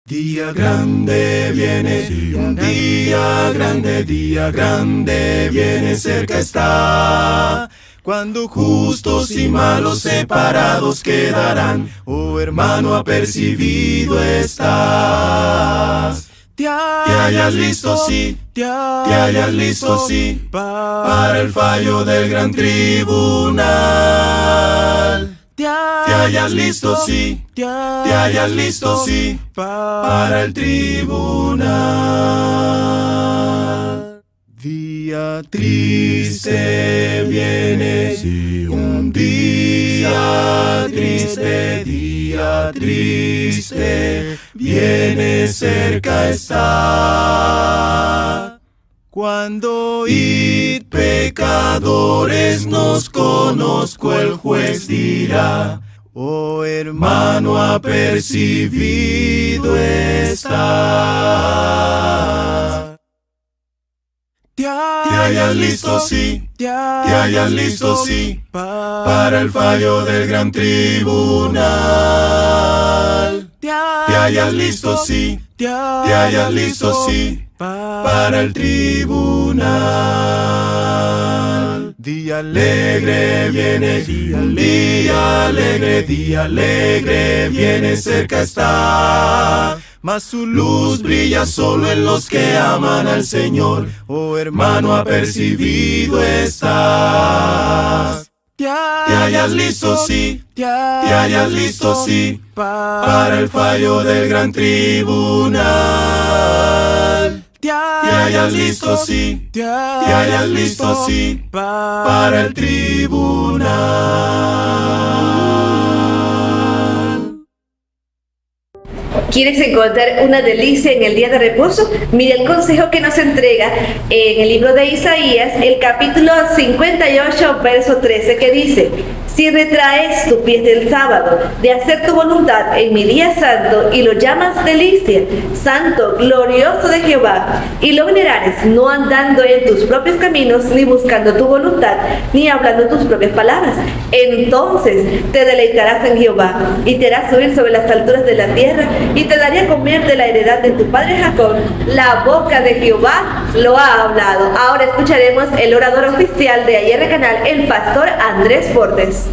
Día grande viene, un día grande viene, cerca está. Cuando justos y malos separados quedarán, oh hermano, apercibido estás. Te hallas listo, sí, te hallas listo, sí, para el fallo del gran tribunal. Te hallas listo, sí, te hallas listo, sí, para el tribunal. Día triste viene, sí, un día triste, viene, cerca está. Cuando id pecadores nos conozco, el juez dirá, oh hermano, apercibido está. Te hallas listo, sí, te hallas listo, sí, para el fallo del gran tribunal. Te hallas listo, sí, te hallas listo, sí, para el tribunal. Día alegre viene, día alegre viene, cerca está. Mas su luz brilla solo en los que aman al Señor. Oh hermano, apercibido estás. Te hallas listo, sí, te hallas listo, sí, para el fallo del gran tribunal. Te hallas listo, sí, te hallas listo, sí, para el tribunal. ¿Quieres encontrar una delicia en el día de reposo? Mira el consejo que nos entrega en el libro de Isaías, el capítulo 58, verso 13, que dice: si retraes tu pie del sábado de hacer tu voluntad en mi día santo y lo llamas delicia, santo, glorioso de Jehová, y lo venerares no andando en tus propios caminos, ni buscando tu voluntad, ni hablando tus propias palabras, entonces te deleitarás en Jehová y te harás subir sobre las alturas de la tierra y te daré a comer de la heredad de tu padre Jacob. La boca de Jehová lo ha hablado. Ahora escucharemos el orador oficial de AR Canal, el pastor Andrés Portes.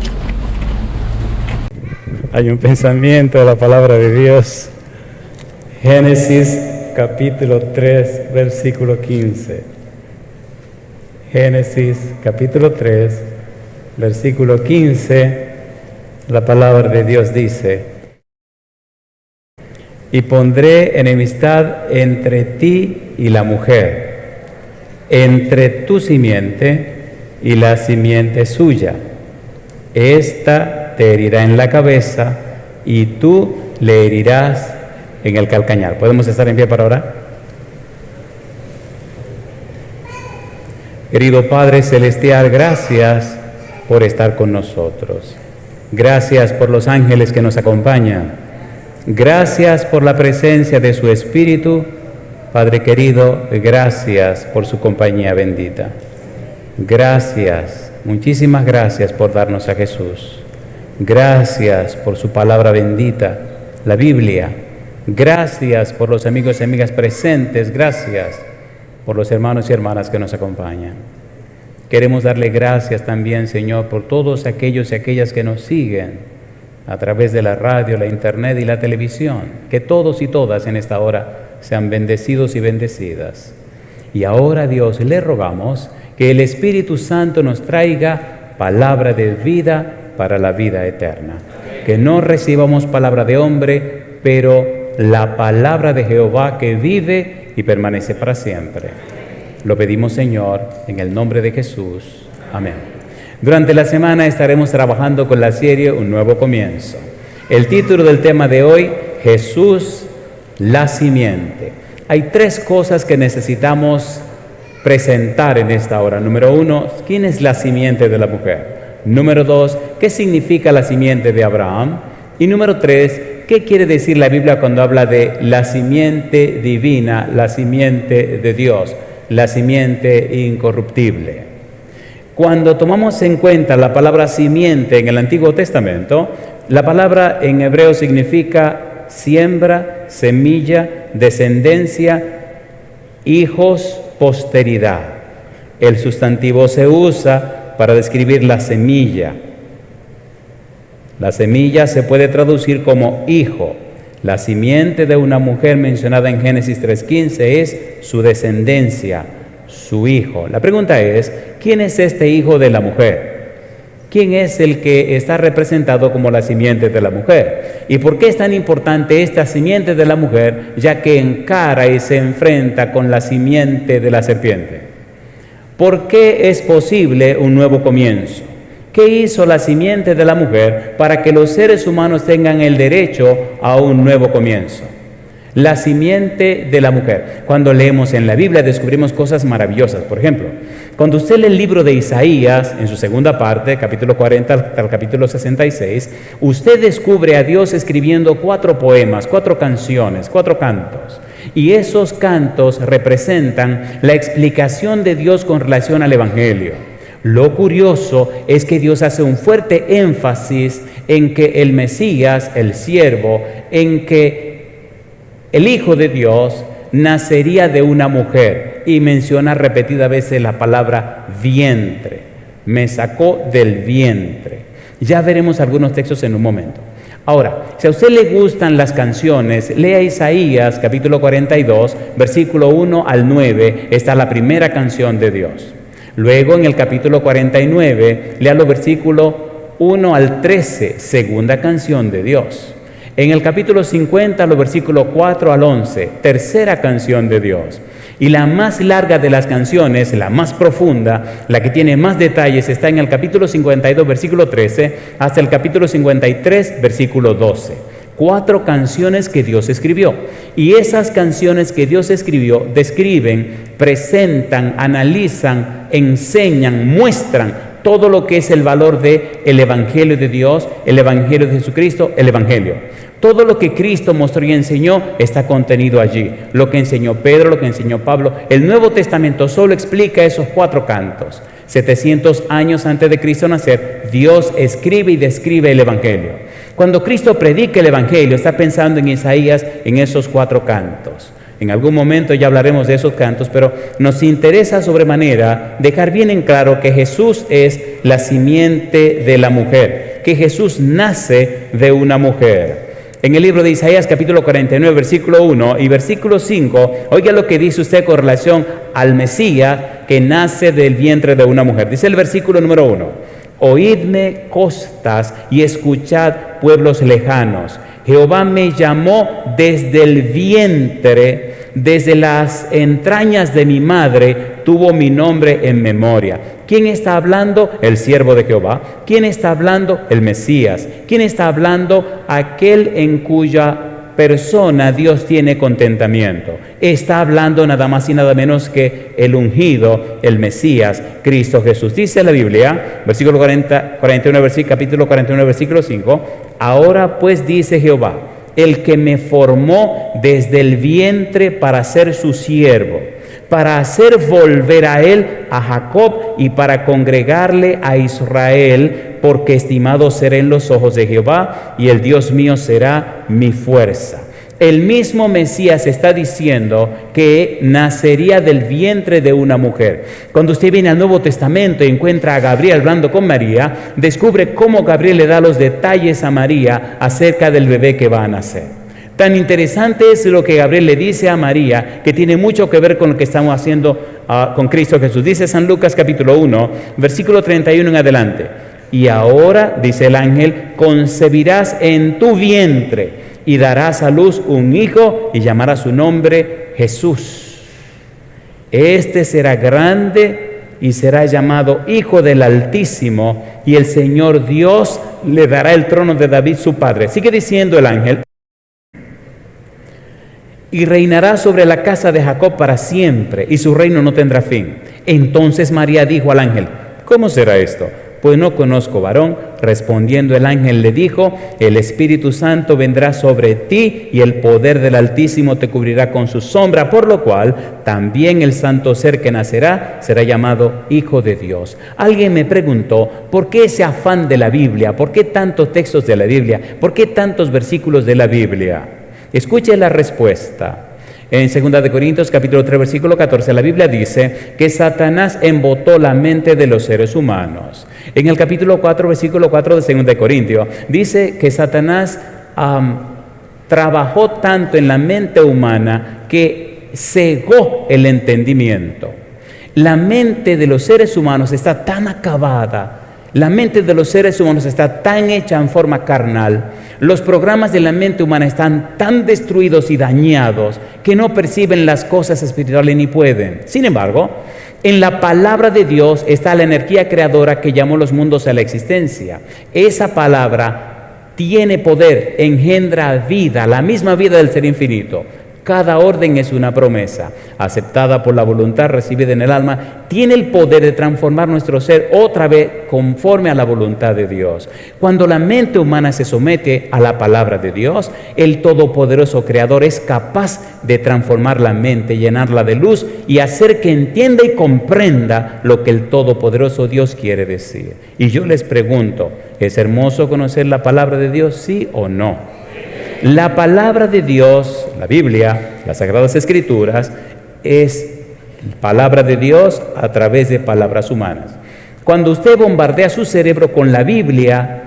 Hay un pensamiento de la palabra de Dios. Génesis capítulo 3, versículo 15. Génesis capítulo 3, versículo 15. La palabra de Dios dice: y pondré enemistad entre ti y la mujer, entre tu simiente y la simiente suya. Esta te herirá en la cabeza y tú le herirás en el calcañar. ¿Podemos estar en pie para orar? Querido Padre Celestial, gracias por estar con nosotros. Gracias por los ángeles que nos acompañan. Gracias por la presencia de su Espíritu. Padre querido, gracias por su compañía bendita. Gracias, muchísimas gracias por darnos a Jesús. Gracias por su palabra bendita, la Biblia. Gracias por los amigos y amigas presentes. Gracias por los hermanos y hermanas que nos acompañan. Queremos darle gracias también, Señor, por todos aquellos y aquellas que nos siguen a través de la radio, la internet y la televisión. Que todos y todas en esta hora sean bendecidos y bendecidas. Y ahora, Dios, le rogamos que el Espíritu Santo nos traiga palabra de vida para la vida eterna. Que no recibamos palabra de hombre, pero la palabra de Jehová que vive y permanece para siempre. Lo pedimos, Señor, en el nombre de Jesús. Amén. Durante la semana estaremos trabajando con la serie Un Nuevo Comienzo. El título del tema de hoy, Jesús, la simiente. Hay 3 cosas que necesitamos presentar en esta hora. Número 1, ¿quién es la simiente de la mujer? Número 2, ¿qué significa la simiente de Abraham? Y número 3, ¿qué quiere decir la Biblia cuando habla de la simiente divina, la simiente de Dios, la simiente incorruptible? Cuando tomamos en cuenta la palabra simiente en el Antiguo Testamento, la palabra en hebreo significa siembra, semilla, descendencia, hijos, posteridad. El sustantivo se usa para describir la semilla. La semilla se puede traducir como hijo. La simiente de una mujer mencionada en Génesis 3:15 es su descendencia, su hijo. La pregunta es, ¿quién es este hijo de la mujer? ¿Quién es el que está representado como la simiente de la mujer? ¿Y por qué es tan importante esta simiente de la mujer, ya que encara y se enfrenta con la simiente de la serpiente? ¿Por qué es posible un nuevo comienzo? ¿Qué hizo la simiente de la mujer para que los seres humanos tengan el derecho a un nuevo comienzo? La simiente de la mujer. Cuando leemos en la Biblia descubrimos cosas maravillosas. Por ejemplo, cuando usted lee el libro de Isaías, en su segunda parte, capítulo 40 al capítulo 66, usted descubre a Dios escribiendo 4 poemas, 4 canciones, 4 cantos. Y esos cantos representan la explicación de Dios con relación al Evangelio. Lo curioso es que Dios hace un fuerte énfasis en que el Mesías, el siervo, en que el Hijo de Dios nacería de una mujer, y menciona repetidas veces la palabra vientre. Me sacó del vientre. Ya veremos algunos textos en un momento. Ahora, si a usted le gustan las canciones, lea Isaías capítulo 42, versículo 1 al 9, está la primera canción de Dios. Luego en el capítulo 49, lea los versículos 1 al 13, segunda canción de Dios. En el capítulo 50, los versículos 4 al 11, tercera canción de Dios. Y la más larga de las canciones, la más profunda, la que tiene más detalles, está en el capítulo 52, versículo 13, hasta el capítulo 53, versículo 12. 4 canciones que Dios escribió. Y esas canciones que Dios escribió describen, presentan, analizan, enseñan, muestran todo lo que es el valor del Evangelio de Dios, el Evangelio de Jesucristo, el Evangelio. Todo lo que Cristo mostró y enseñó está contenido allí. Lo que enseñó Pedro, lo que enseñó Pablo. El Nuevo Testamento solo explica esos 4 cantos. 700 años antes de Cristo nacer, Dios escribe y describe el Evangelio. Cuando Cristo predica el Evangelio, está pensando en Isaías, en esos 4 cantos. En algún momento ya hablaremos de esos cantos, pero nos interesa sobremanera dejar bien en claro que Jesús es la simiente de la mujer, que Jesús nace de una mujer. En el libro de Isaías capítulo 49, versículo 1 y versículo 5, oiga lo que dice usted con relación al Mesías que nace del vientre de una mujer. Dice el versículo número 1, oídme costas y escuchad pueblos lejanos. Jehová me llamó desde el vientre, desde las entrañas de mi madre, tuvo mi nombre en memoria. ¿Quién está hablando? El siervo de Jehová. ¿Quién está hablando? El Mesías. ¿Quién está hablando? Aquel en cuya persona Dios tiene contentamiento. Está hablando nada más y nada menos que el ungido, el Mesías, Cristo Jesús. Dice la Biblia, versículo 41, capítulo 41, versículo 5, ahora pues dice Jehová, el que me formó desde el vientre para ser su siervo, para hacer volver a él a Jacob y para congregarle a Israel, porque estimado seré en los ojos de Jehová y el Dios mío será mi fuerza. El mismo Mesías está diciendo que nacería del vientre de una mujer. Cuando usted viene al Nuevo Testamento y encuentra a Gabriel hablando con María, descubre cómo Gabriel le da los detalles a María acerca del bebé que va a nacer. Tan interesante es lo que Gabriel le dice a María, que tiene mucho que ver con lo que estamos haciendo con Cristo Jesús. Dice San Lucas capítulo 1, versículo 31 en adelante. Y ahora, dice el ángel, concebirás en tu vientre y darás a luz un hijo y llamarás su nombre Jesús. Este será grande y será llamado Hijo del Altísimo, y el Señor Dios le dará el trono de David su padre. Sigue diciendo el ángel: y reinará sobre la casa de Jacob para siempre, y su reino no tendrá fin. Entonces María dijo al ángel: ¿cómo será esto? Pues no conozco varón. Respondiendo el ángel le dijo: el Espíritu Santo vendrá sobre ti, y el poder del Altísimo te cubrirá con su sombra, por lo cual también el santo ser que nacerá será llamado Hijo de Dios. Alguien me preguntó: ¿por qué ese afán de la Biblia? ¿Por qué tantos textos de la Biblia? ¿Por qué tantos versículos de la Biblia? Escuche la respuesta. En 2 de Corintios capítulo 3 versículo 14 la Biblia dice que Satanás embotó la mente de los seres humanos. En el capítulo 4 versículo 4 de 2 de Corintios dice que Satanás trabajó tanto en la mente humana que cegó el entendimiento. La mente de los seres humanos está tan acabada. La mente de los seres humanos está tan hecha en forma carnal. Los programas de la mente humana están tan destruidos y dañados que no perciben las cosas espirituales ni pueden. Sin embargo, en la palabra de Dios está la energía creadora que llamó los mundos a la existencia. Esa palabra tiene poder, engendra vida, la misma vida del ser infinito. Cada orden es una promesa, aceptada por la voluntad, recibida en el alma, tiene el poder de transformar nuestro ser otra vez conforme a la voluntad de Dios. Cuando la mente humana se somete a la palabra de Dios, el Todopoderoso Creador es capaz de transformar la mente, llenarla de luz y hacer que entienda y comprenda lo que el Todopoderoso Dios quiere decir. Y yo les pregunto, ¿es hermoso conocer la palabra de Dios, sí o no? La palabra de Dios, la Biblia, las Sagradas Escrituras, es palabra de Dios a través de palabras humanas. Cuando usted bombardea su cerebro con la Biblia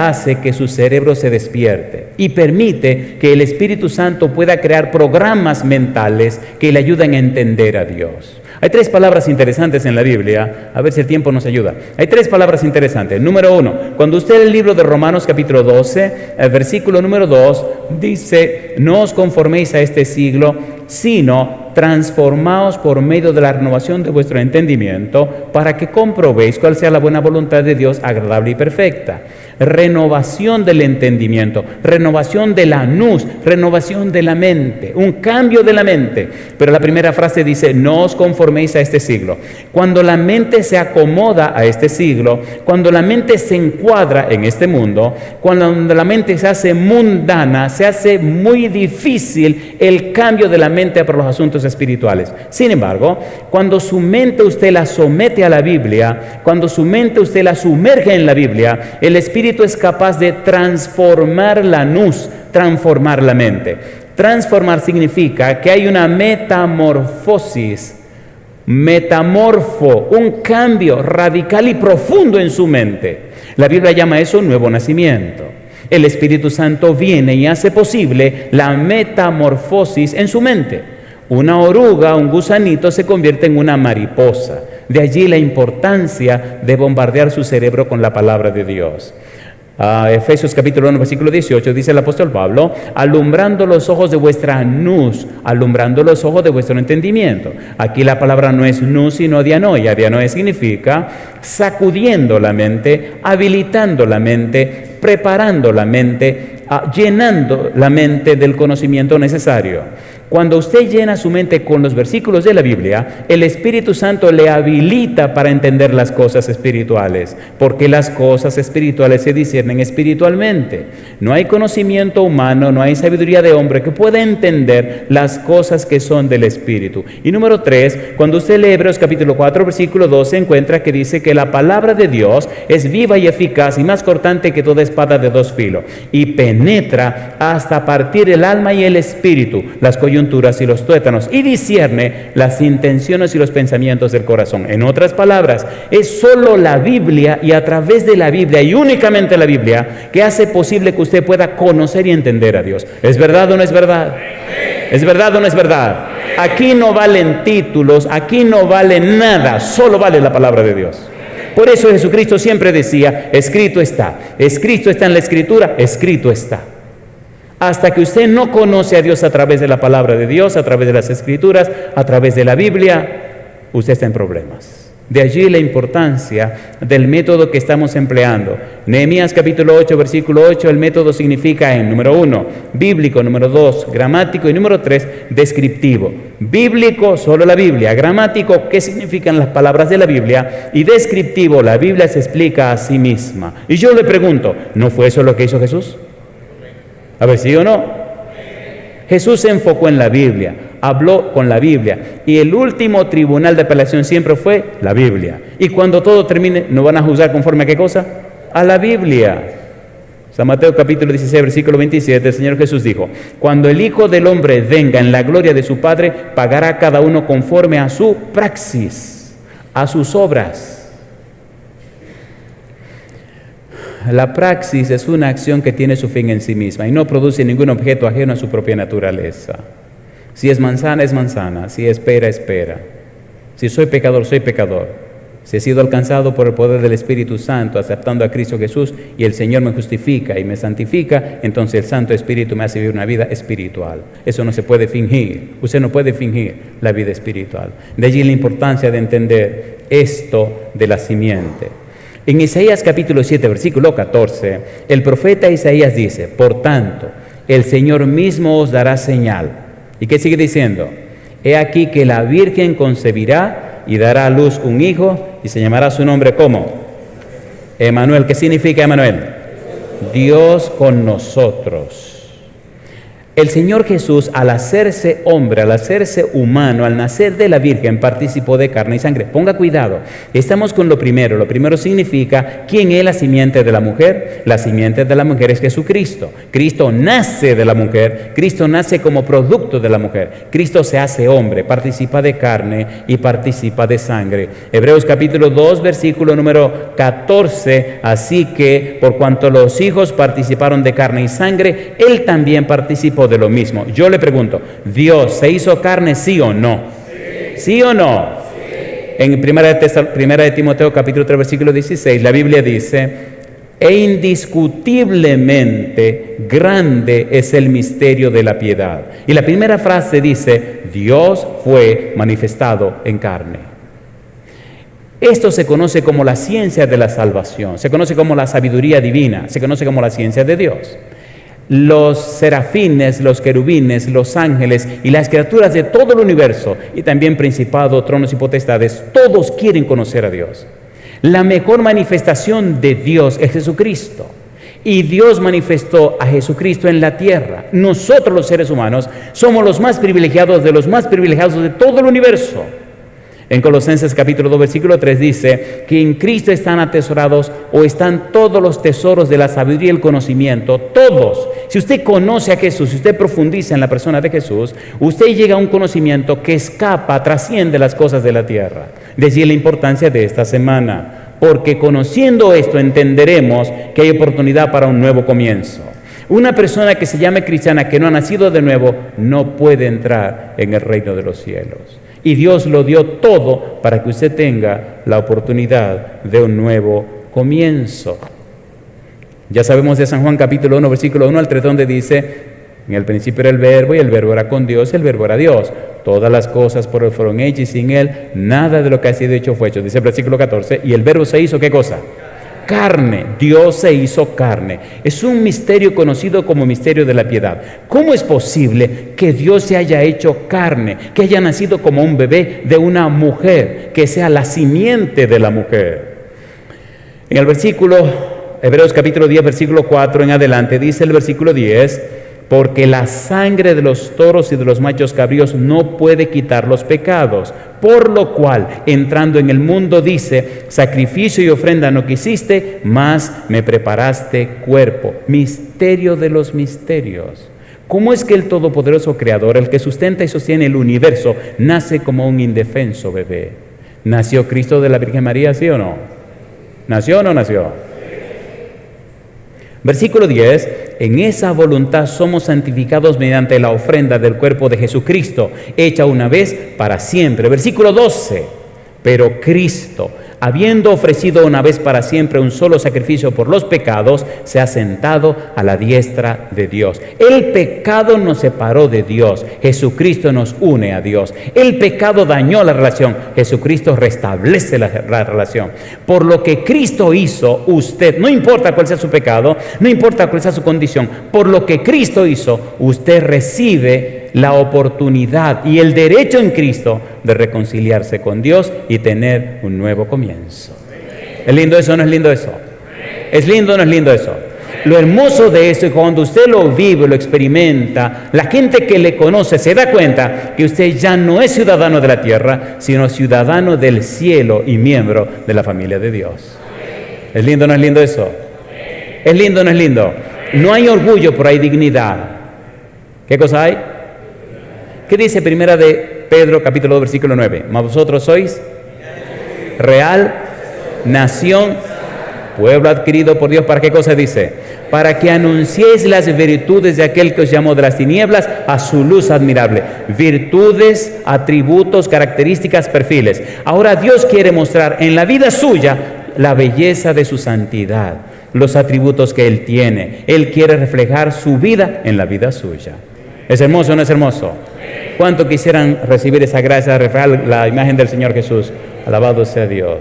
hace que su cerebro se despierte y permite que el Espíritu Santo pueda crear programas mentales que le ayuden a entender a Dios. Hay 3 palabras interesantes en la Biblia, a ver si el tiempo nos ayuda. Hay 3 palabras interesantes. Número 1, cuando usted lee el libro de Romanos capítulo 12, el versículo número 2, dice: no os conforméis a este siglo, sino transformaos por medio de la renovación de vuestro entendimiento, para que comprobéis cuál sea la buena voluntad de Dios, agradable y perfecta. Renovación del entendimiento, renovación de la nous, renovación de la mente, un cambio de la mente. Pero la primera frase dice: no os conforméis a este siglo. Cuando la mente se acomoda a este siglo, cuando la mente se encuadra en este mundo, cuando la mente se hace mundana, se hace muy difícil el cambio de la mente por los asuntos espirituales. Sin embargo, cuando su mente usted la somete a la Biblia, cuando su mente usted la sumerge en la Biblia, el Espíritu es capaz de transformar la nous, transformar la mente. Transformar significa que hay una metamorfosis, un cambio radical y profundo en su mente. La Biblia llama eso nuevo nacimiento. El Espíritu Santo viene y hace posible la metamorfosis en su mente. Una oruga, un gusanito, se convierte en una mariposa. De allí la importancia de bombardear su cerebro con la palabra de Dios. Efesios capítulo 1 versículo 18 dice el apóstol Pablo: alumbrando los ojos de vuestra nous, alumbrando los ojos de vuestro entendimiento. Aquí la palabra no es nous sino dianoia. Dianoia significa sacudiendo la mente, habilitando la mente, preparando la mente, llenando la mente del conocimiento necesario. Cuando usted llena su mente con los versículos de la Biblia, el Espíritu Santo le habilita para entender las cosas espirituales, porque las cosas espirituales se disciernen espiritualmente. No hay conocimiento humano, no hay sabiduría de hombre que pueda entender las cosas que son del Espíritu. Y número 3, cuando usted lee Hebreos capítulo 4, versículo 2, se encuentra que dice que la palabra de Dios es viva y eficaz y más cortante que toda espada de 2 filos, y penetra hasta partir el alma y el espíritu, las coyunturas y los tuétanos, y discierne las intenciones y los pensamientos del corazón. En otras palabras, es solo la Biblia, y a través de la Biblia y únicamente la Biblia, que hace posible que usted pueda conocer y entender a Dios. ¿Es verdad o no es verdad? ¿Es verdad o no es verdad? Aquí no valen títulos, aquí no vale nada, solo vale la palabra de Dios. Por eso Jesucristo siempre decía: escrito está en la Escritura, escrito está. Hasta que usted no conoce a Dios a través de la palabra de Dios, a través de las Escrituras, a través de la Biblia, usted está en problemas. De allí la importancia del método que estamos empleando. Nehemías capítulo 8, versículo 8, el método significa número 1, bíblico, número 2, gramático y número 3, descriptivo. Bíblico, solo la Biblia. Gramático, ¿qué significan las palabras de la Biblia? Y descriptivo, la Biblia se explica a sí misma. Y yo le pregunto, ¿no fue eso lo que hizo Jesús? A ver, ¿sí o no? Jesús se enfocó en la Biblia, habló con la Biblia, y el último tribunal de apelación siempre fue la Biblia. Y cuando todo termine, ¿no van a juzgar conforme a qué cosa? A la Biblia. San Mateo capítulo 16, versículo 27, el Señor Jesús dijo, cuando el Hijo del Hombre venga en la gloria de su Padre, pagará a cada uno conforme a su praxis, a sus obras. La praxis es una acción que tiene su fin en sí misma y no produce ningún objeto ajeno a su propia naturaleza. Si es manzana, es manzana. Si es pera, es pera. Si soy pecador, soy pecador. Si he sido alcanzado por el poder del Espíritu Santo, aceptando a Cristo Jesús, y el Señor me justifica y me santifica, entonces el Santo Espíritu me hace vivir una vida espiritual. Eso no se puede fingir. Usted no puede fingir la vida espiritual. De allí la importancia de entender esto de la simiente. En Isaías capítulo 7, versículo 14, el profeta Isaías dice, por tanto, el Señor mismo os dará señal. ¿Y qué sigue diciendo? He aquí que la Virgen concebirá y dará a luz un hijo y se llamará su nombre ¿cómo? Emmanuel. ¿Qué significa Emmanuel? Dios con nosotros. El Señor Jesús, al hacerse hombre, al hacerse humano, al nacer de la Virgen, participó de carne y sangre. Ponga cuidado, estamos con lo primero. Lo primero significa, ¿quién es la simiente de la mujer? La simiente de la mujer es Jesucristo. Cristo nace de la mujer, Cristo nace como producto de la mujer. Cristo se hace hombre, participa de carne y participa de sangre. Hebreos capítulo 2, versículo número 14, así que por cuanto los hijos participaron de carne y sangre, Él también participó de lo mismo. Yo le pregunto, ¿Dios se hizo carne, sí o no? ¿Sí o no? En primera de Timoteo capítulo 3 versículo 16 la Biblia dice, e indiscutiblemente grande es el misterio de la piedad. Y la primera frase dice, Dios fue manifestado en carne. Esto se conoce como la ciencia de la salvación, se conoce como la sabiduría divina, se conoce como la ciencia de Dios. Los serafines, los querubines, los ángeles y las criaturas de todo el universo, y también principado, tronos y potestades, todos quieren conocer a Dios. La mejor manifestación de Dios es Jesucristo. Y Dios manifestó a Jesucristo en la tierra. Nosotros los seres humanos somos los más privilegiados de todo el universo. En Colosenses capítulo 2 versículo 3 dice que en Cristo están atesorados o están todos los tesoros de la sabiduría y el conocimiento, todos. Si usted conoce a Jesús, si usted profundiza en la persona de Jesús, usted llega a un conocimiento que escapa, trasciende las cosas de la tierra. De allí la importancia de esta semana, porque conociendo esto entenderemos que hay oportunidad para un nuevo comienzo. Una persona que se llame cristiana, que no ha nacido de nuevo, no puede entrar en el reino de los cielos. Y Dios lo dio todo para que usted tenga la oportunidad de un nuevo comienzo. Ya sabemos de San Juan capítulo 1, versículo 1 al 3, donde dice, en el principio era el verbo, y el verbo era con Dios, y el verbo era Dios. Todas las cosas por él fueron hechas, y sin él nada de lo que ha sido hecho fue hecho. Dice el versículo 14, y el verbo se hizo, ¿qué cosa? Carne. Dios se hizo carne. Es un misterio conocido como misterio de la piedad. ¿Cómo es posible que Dios se haya hecho carne, que haya nacido como un bebé de una mujer, que sea la simiente de la mujer? En el versículo, Hebreos capítulo 10, versículo 4 en adelante, dice el versículo 10, porque la sangre de los toros y de los machos cabríos no puede quitar los pecados, por lo cual, entrando en el mundo, dice, sacrificio y ofrenda no quisiste, mas me preparaste cuerpo. Misterio de los misterios. ¿Cómo es que el todopoderoso Creador, el que sustenta y sostiene el universo, nace como un indefenso bebé? ¿Nació Cristo de la Virgen María, sí o no? ¿Nació o no nació? Versículo 10, en esa voluntad somos santificados mediante la ofrenda del cuerpo de Jesucristo, hecha una vez para siempre. Versículo 12, pero Cristo, habiendo ofrecido una vez para siempre un solo sacrificio por los pecados, se ha sentado a la diestra de Dios. El pecado nos separó de Dios, Jesucristo nos une a Dios. El pecado dañó la relación, Jesucristo restablece la relación. Por lo que Cristo hizo, usted, no importa cuál sea su pecado, no importa cuál sea su condición, por lo que Cristo hizo, usted recibe la oportunidad y el derecho en Cristo de reconciliarse con Dios y tener un nuevo comienzo. ¿Es lindo eso o no es lindo eso? ¿Es lindo o no es lindo eso? Lo hermoso de eso es cuando usted lo vive, lo experimenta, la gente que le conoce se da cuenta que usted ya no es ciudadano de la tierra, sino ciudadano del cielo y miembro de la familia de Dios. ¿Es lindo o no es lindo eso? ¿Es lindo o no es lindo? No hay orgullo, pero hay dignidad. ¿Qué cosa hay? ¿Qué dice primera de Pedro, capítulo 2, versículo 9? Mas vosotros sois real, nación, pueblo adquirido por Dios. ¿Para qué cosa dice? Para que anunciéis las virtudes de aquel que os llamó de las tinieblas a su luz admirable. Virtudes, atributos, características, perfiles. Ahora Dios quiere mostrar en la vida suya la belleza de su santidad, los atributos que Él tiene. Él quiere reflejar su vida en la vida suya. ¿Es hermoso o no es hermoso? ¿Cuánto quisieran recibir esa gracia de reflejar la imagen del Señor Jesús? Alabado sea Dios.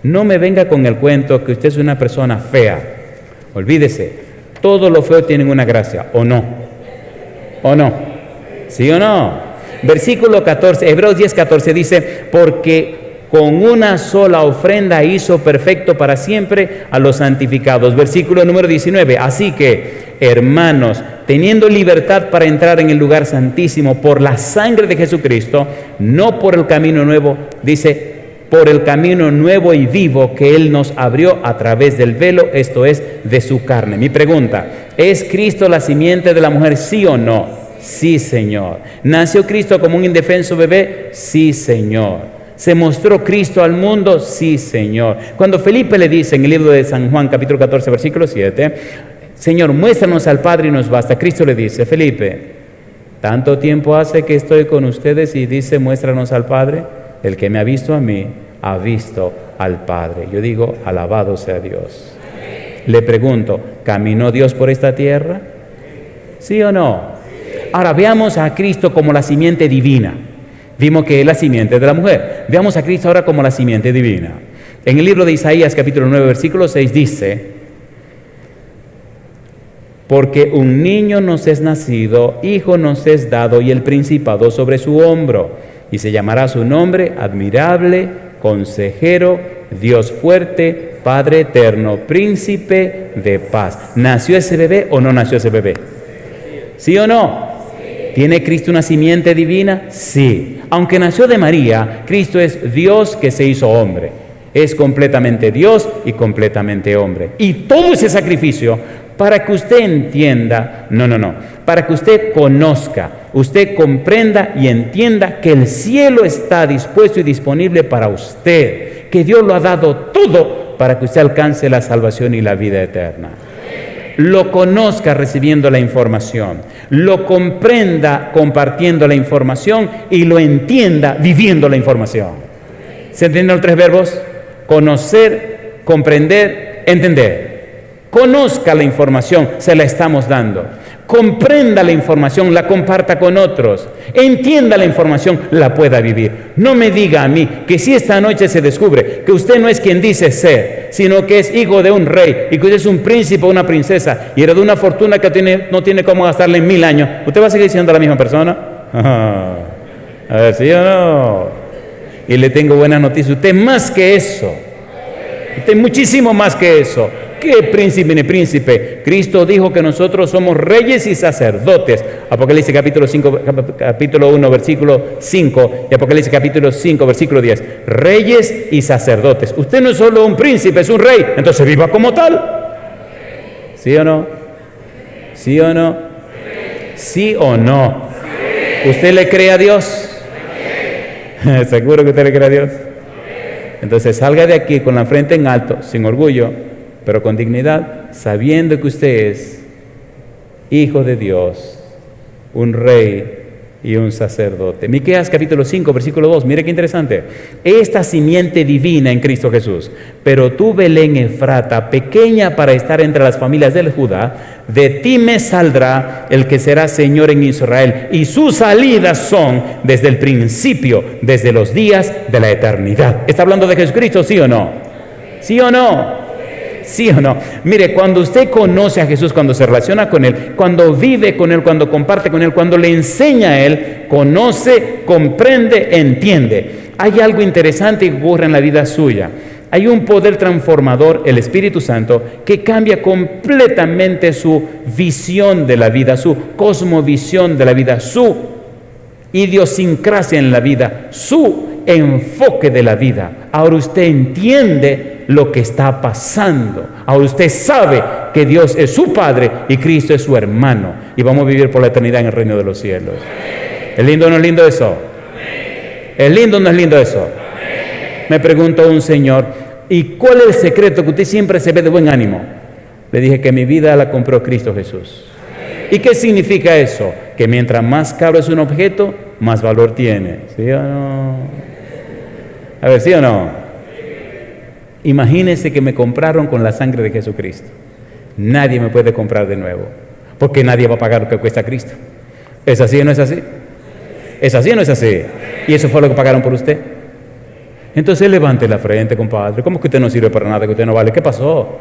No me venga con el cuento que usted es una persona fea. Olvídese, todo lo feo tiene una gracia, ¿o no? ¿O no? ¿Sí o no? Versículo 14, Hebreos 10, 14 dice, porque con una sola ofrenda hizo perfecto para siempre a los santificados. Versículo número 19, así que, hermanos, teniendo libertad para entrar en el lugar santísimo por la sangre de Jesucristo, no por el camino nuevo, dice, por el camino nuevo y vivo que Él nos abrió a través del velo, esto es, de su carne. Mi pregunta, ¿es Cristo la simiente de la mujer, sí o no? Sí, Señor. ¿Nació Cristo como un indefenso bebé? Sí, Señor. ¿Se mostró Cristo al mundo? Sí, Señor. Cuando Felipe le dice en el libro de San Juan, capítulo 14, versículo 7, Señor, muéstranos al Padre y nos basta. Cristo le dice, Felipe, ¿tanto tiempo hace que estoy con ustedes y dice, muéstranos al Padre? El que me ha visto a mí, ha visto al Padre. Yo digo, alabado sea Dios. Le pregunto, ¿caminó Dios por esta tierra? ¿Sí o no? Ahora veamos a Cristo como la simiente divina. Vimos que es la simiente de la mujer. Veamos a Cristo ahora como la simiente divina. En el libro de Isaías, capítulo 9, versículo 6, dice, porque un niño nos es nacido, hijo nos es dado, y el principado sobre su hombro, y se llamará su nombre admirable, consejero, Dios fuerte, Padre eterno, príncipe de paz. ¿Nació ese bebé o no nació ese bebé? ¿Sí o no? ¿Tiene Cristo una simiente divina? Sí. Aunque nació de María, Cristo es Dios que se hizo hombre. Es completamente Dios y completamente hombre. Y todo ese sacrificio para que usted entienda, para que usted conozca, usted comprenda y entienda que el cielo está dispuesto y disponible para usted, que Dios lo ha dado todo para que usted alcance la salvación y la vida eterna. Lo conozca recibiendo la información, lo comprenda compartiendo la información y lo entienda viviendo la información. ¿Se entienden los tres verbos? Conocer, comprender, entender. Conozca la información, se la estamos dando. Comprenda la información, la comparta con otros. Entienda la información, la pueda vivir. No me diga a mí que si esta noche se descubre que usted no es quien dice ser, sino que es hijo de un rey y que usted es un príncipe o una princesa y heredó una fortuna que no tiene cómo gastarle en 1000 años, ¿usted va a seguir siendo la misma persona? A ver, ¿sí o no? Y le tengo buena noticia, usted más que eso. Usted muchísimo más que eso. ¿Qué príncipe ni príncipe? Cristo dijo que nosotros somos reyes y sacerdotes. Apocalipsis capítulo 1, versículo 5 y Apocalipsis capítulo 5, versículo 10. Reyes y sacerdotes. Usted no es solo un príncipe, es un rey. Entonces viva como tal. ¿Sí o no? ¿Sí o no? ¿Sí o no? ¿Usted le cree a Dios? ¿Seguro que usted le cree a Dios? Entonces salga de aquí con la frente en alto, sin orgullo, pero con dignidad, sabiendo que usted es hijo de Dios, un rey y un sacerdote. Miqueas capítulo 5, versículo 2, mire qué interesante. Esta simiente divina en Cristo Jesús. Pero tú, Belén Efrata, pequeña para estar entre las familias del Judá, de ti me saldrá el que será Señor en Israel, y sus salidas son desde el principio, desde los días de la eternidad. ¿Está hablando de Jesucristo, sí o no? ¿Sí o no? ¿Sí o no? Mire, cuando usted conoce a Jesús, cuando se relaciona con Él, cuando vive con Él, cuando comparte con Él, cuando le enseña a Él, conoce, comprende, entiende. Hay algo interesante que ocurre en la vida suya. Hay un poder transformador, el Espíritu Santo, que cambia completamente su visión de la vida, su cosmovisión de la vida, su idiosincrasia en la vida, su enfoque de la vida. Ahora usted entiende lo que está pasando. Ahora usted sabe que Dios es su Padre y Cristo es su hermano. Y vamos a vivir por la eternidad en el reino de los cielos. ¿Es lindo o no es lindo eso? ¿Es lindo o no es lindo eso? Me preguntó un señor, ¿y cuál es el secreto que usted siempre se ve de buen ánimo? Le dije que mi vida la compró Cristo Jesús. ¿Y qué significa eso? Que mientras más caro es un objeto, más valor tiene. ¿Sí o no? A ver, ¿sí o no? Imagínense que me compraron con la sangre de Jesucristo. Nadie me puede comprar de nuevo, porque nadie va a pagar lo que cuesta Cristo. ¿Es así o no es así? ¿Es así o no es así? Y eso fue lo que pagaron por usted. Entonces levante la frente, compadre. ¿Cómo que usted no sirve para nada, que usted no vale? ¿Qué pasó?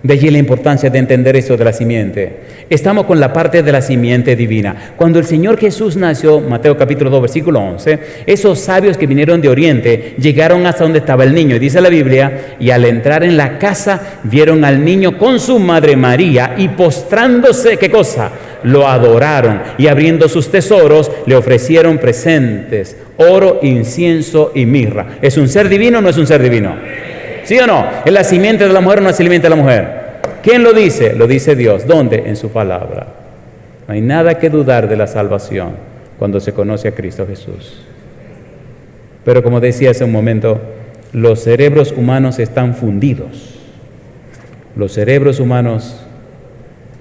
De allí la importancia de entender esto de la simiente. Estamos con la parte de la simiente divina. Cuando el Señor Jesús nació, Mateo capítulo 2, versículo 11, esos sabios que vinieron de Oriente llegaron hasta donde estaba el niño. Y dice la Biblia, y al entrar en la casa, vieron al niño con su madre María, y postrándose, ¿qué cosa? Lo adoraron, y abriendo sus tesoros, le ofrecieron presentes, oro, incienso y mirra. ¿Es un ser divino o no es un ser divino? ¿Sí o no? ¿Es la simiente de la mujer o no es la simiente de la mujer? ¿Quién lo dice? Lo dice Dios. ¿Dónde? En su palabra. No hay nada que dudar de la salvación cuando se conoce a Cristo Jesús. Pero como decía hace un momento, los cerebros humanos están fundidos. Los cerebros humanos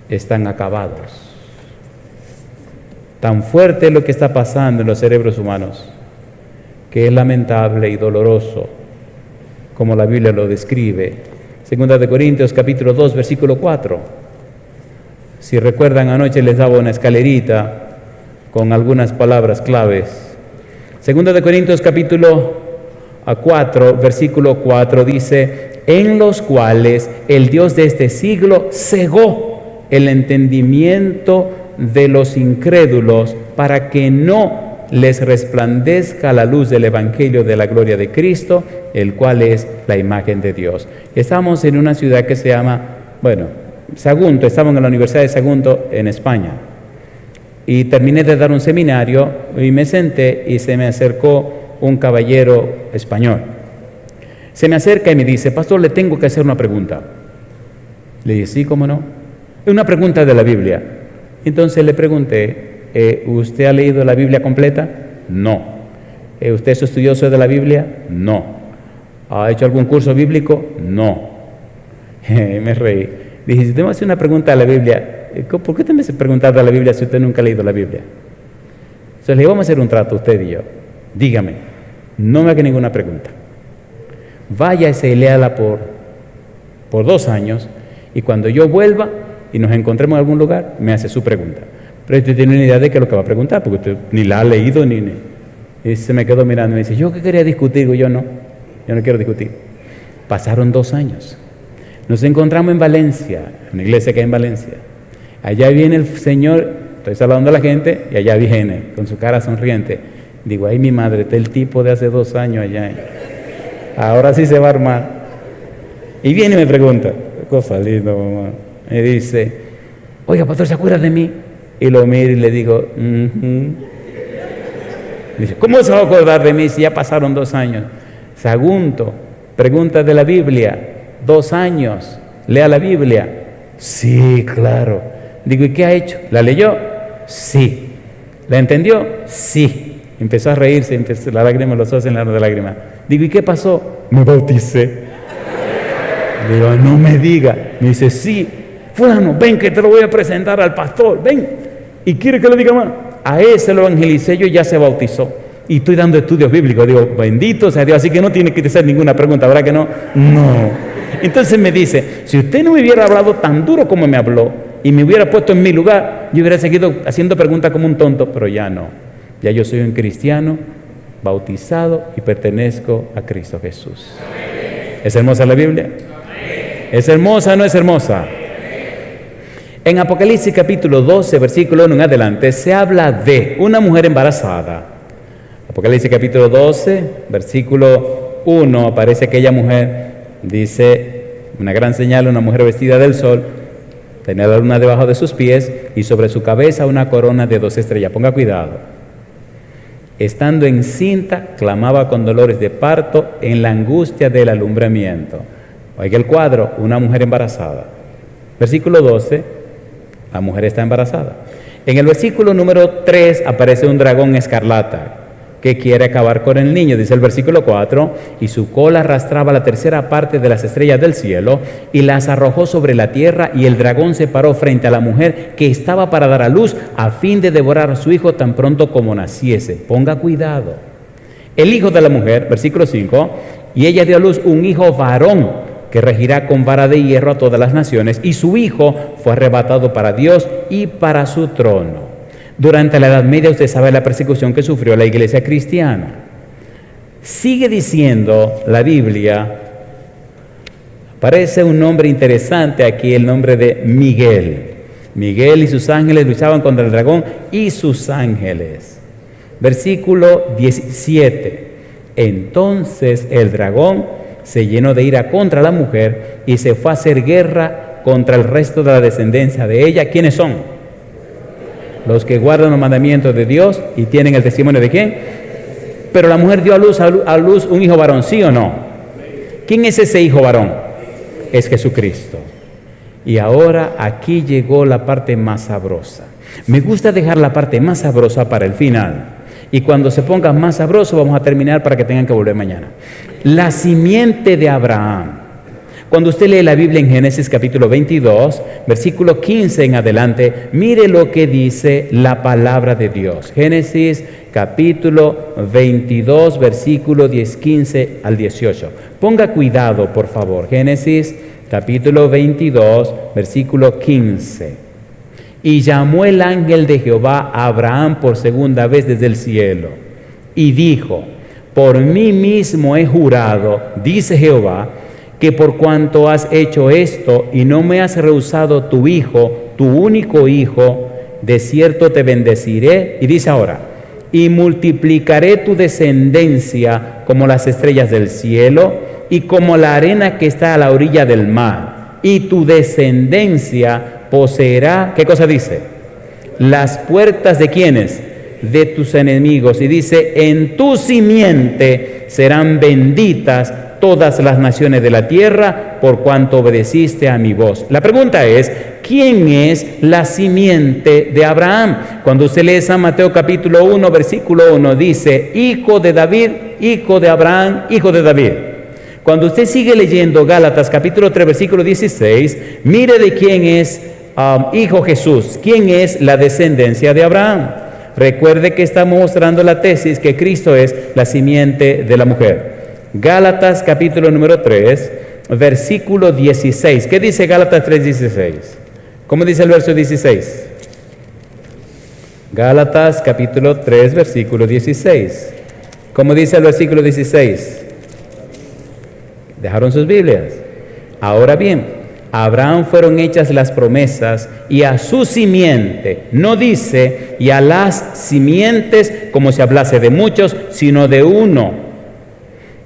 están acabados. Tan fuerte es lo que está pasando en los cerebros humanos que es lamentable y doloroso, como la Biblia lo describe. Segunda de Corintios capítulo 2 versículo 4. Si recuerdan, anoche les daba una escalerita con algunas palabras claves. Segunda de Corintios capítulo 4 versículo 4 dice: en los cuales el Dios de este siglo cegó el entendimiento de los incrédulos para que no les resplandezca la luz del Evangelio de la gloria de Cristo, el cual es la imagen de Dios. Estamos en una ciudad que se llama, Sagunto. Estamos en la Universidad de Sagunto, en España. Y terminé de dar un seminario y me senté y se me acercó un caballero español. Se me acerca y me dice: pastor, le tengo que hacer una pregunta. Le dije: sí, ¿cómo no? Es una pregunta de la Biblia. Entonces le pregunté: ¿usted ha leído la Biblia completa? No. ¿Usted es estudioso de la Biblia? No. ¿Ha hecho algún curso bíblico? No. Me reí. Dije: si tengo que hacer una pregunta a la Biblia, ¿por qué usted me hace preguntar de la Biblia si usted nunca ha leído la Biblia? Entonces le digo: vamos a hacer un trato, usted y yo. Dígame, no me haga ninguna pregunta. Váyase y léala por 2 años, y cuando yo vuelva y nos encontremos en algún lugar, me hace su pregunta. Pero usted tiene una idea de qué es lo que va a preguntar, porque usted ni la ha leído ni. Y se me quedó mirando y me dice: ¿yo qué quería discutir? Digo: yo no quiero discutir. Pasaron 2 años. Nos encontramos en Valencia, en una iglesia que hay en Valencia. Allá viene el Señor, estoy saludando a la gente, y allá viene, con su cara sonriente. Digo: ay, mi madre, está el tipo de hace 2 años allá. Ahora sí se va a armar. Y viene y me pregunta, cosa linda, mamá. Me dice: oiga, pastor, ¿se acuerda de mí? Y lo miro y le digo: Dice: ¿cómo se va a acordar de mí si ya pasaron 2 años? Sagunto, preguntas de la Biblia, 2 años, lea la Biblia. Sí, claro. Digo: ¿y qué ha hecho? ¿La leyó? Sí. ¿La entendió? Sí. Empezó a reírse, empezó la lágrima, los ojos en la de lágrima. Digo: ¿y qué pasó? Me bauticé. Digo: no me diga. Me dice: sí. Fulano, ven que te lo voy a presentar al pastor, ven. ¿Y quiere que le diga más? a ese lo evangelicé yo, ya se bautizó. Y estoy dando estudios bíblicos. Digo, bendito sea Dios, así que no tiene que hacer ninguna pregunta, ¿verdad que no? No. Entonces me dice, si usted no me hubiera hablado tan duro como me habló y me hubiera puesto en mi lugar, yo hubiera seguido haciendo preguntas como un tonto, pero ya no. Ya yo soy un cristiano, bautizado y pertenezco a Cristo Jesús. ¿Es hermosa la Biblia? ¿Es hermosa o no es hermosa? En Apocalipsis capítulo 12, versículo 1 en adelante, se habla de una mujer embarazada. Apocalipsis capítulo 12, versículo 1, aparece aquella mujer, dice, una gran señal, una mujer vestida del sol, tenía la luna debajo de sus pies y sobre su cabeza una corona de 2 estrellas. Ponga cuidado. Estando encinta, clamaba con dolores de parto en la angustia del alumbramiento. Oiga el cuadro, una mujer embarazada. Versículo 12, la mujer está embarazada. En el versículo número 3 aparece un dragón escarlata que quiere acabar con el niño. Dice el versículo 4, y su cola arrastraba la tercera parte de las estrellas del cielo y las arrojó sobre la tierra, y el dragón se paró frente a la mujer que estaba para dar a luz a fin de devorar a su hijo tan pronto como naciese. Ponga cuidado. El hijo de la mujer, versículo 5, y ella dio a luz un hijo varón que regirá con vara de hierro a todas las naciones, y su hijo fue arrebatado para Dios y para su trono. Durante la Edad Media usted sabe la persecución que sufrió la iglesia cristiana. Sigue diciendo la Biblia, aparece un nombre interesante aquí, el nombre de Miguel. Miguel y sus ángeles luchaban contra el dragón y sus ángeles. Versículo 17. Entonces el dragón se llenó de ira contra la mujer y se fue a hacer guerra contra el resto de la descendencia de ella. ¿Quiénes son? Los que guardan los mandamientos de Dios y tienen el testimonio de ¿quién? Pero la mujer dio a luz un hijo varón, ¿sí o no? ¿Quién es ese hijo varón? Es Jesucristo. Y ahora aquí llegó la parte más sabrosa. Me gusta dejar la parte más sabrosa para el final. Y cuando se ponga más sabroso vamos a terminar para que tengan que volver mañana. La simiente de Abraham. Cuando usted lee la Biblia en Génesis capítulo 22, versículo 15 en adelante, mire lo que dice la palabra de Dios. Génesis capítulo 22, versículo 15 al 18. Ponga cuidado, por favor. Génesis capítulo 22, versículo 15. Y llamó el ángel de Jehová a Abraham por segunda vez desde el cielo, y dijo, por mí mismo he jurado, dice Jehová, que por cuanto has hecho esto y no me has rehusado tu hijo, tu único hijo, de cierto te bendeciré. Y dice ahora, y multiplicaré tu descendencia como las estrellas del cielo y como la arena que está a la orilla del mar. Y tu descendencia poseerá, ¿qué cosa dice? Las puertas de ¿quiénes? De tus enemigos. Y dice, en tu simiente serán benditas todas las naciones de la tierra, por cuanto obedeciste a mi voz. La pregunta es, ¿quién es la simiente de Abraham? Cuando usted lee San Mateo capítulo 1, versículo 1, dice, hijo de David, hijo de Abraham, hijo de David. Cuando usted sigue leyendo Gálatas capítulo 3, versículo 16, mire de quién es hijo Jesús, quién es la descendencia de Abraham. Recuerde que estamos mostrando la tesis que Cristo es la simiente de la mujer. Gálatas capítulo número 3, versículo 16. ¿Qué dice Gálatas 3:16? ¿Cómo dice el verso 16? Gálatas capítulo 3, versículo 16. ¿Cómo dice el versículo 16? ¿Dejaron sus Biblias? Ahora bien, a Abraham fueron hechas las promesas y a su simiente, no dice, y a las simientes como si hablase de muchos, sino de uno.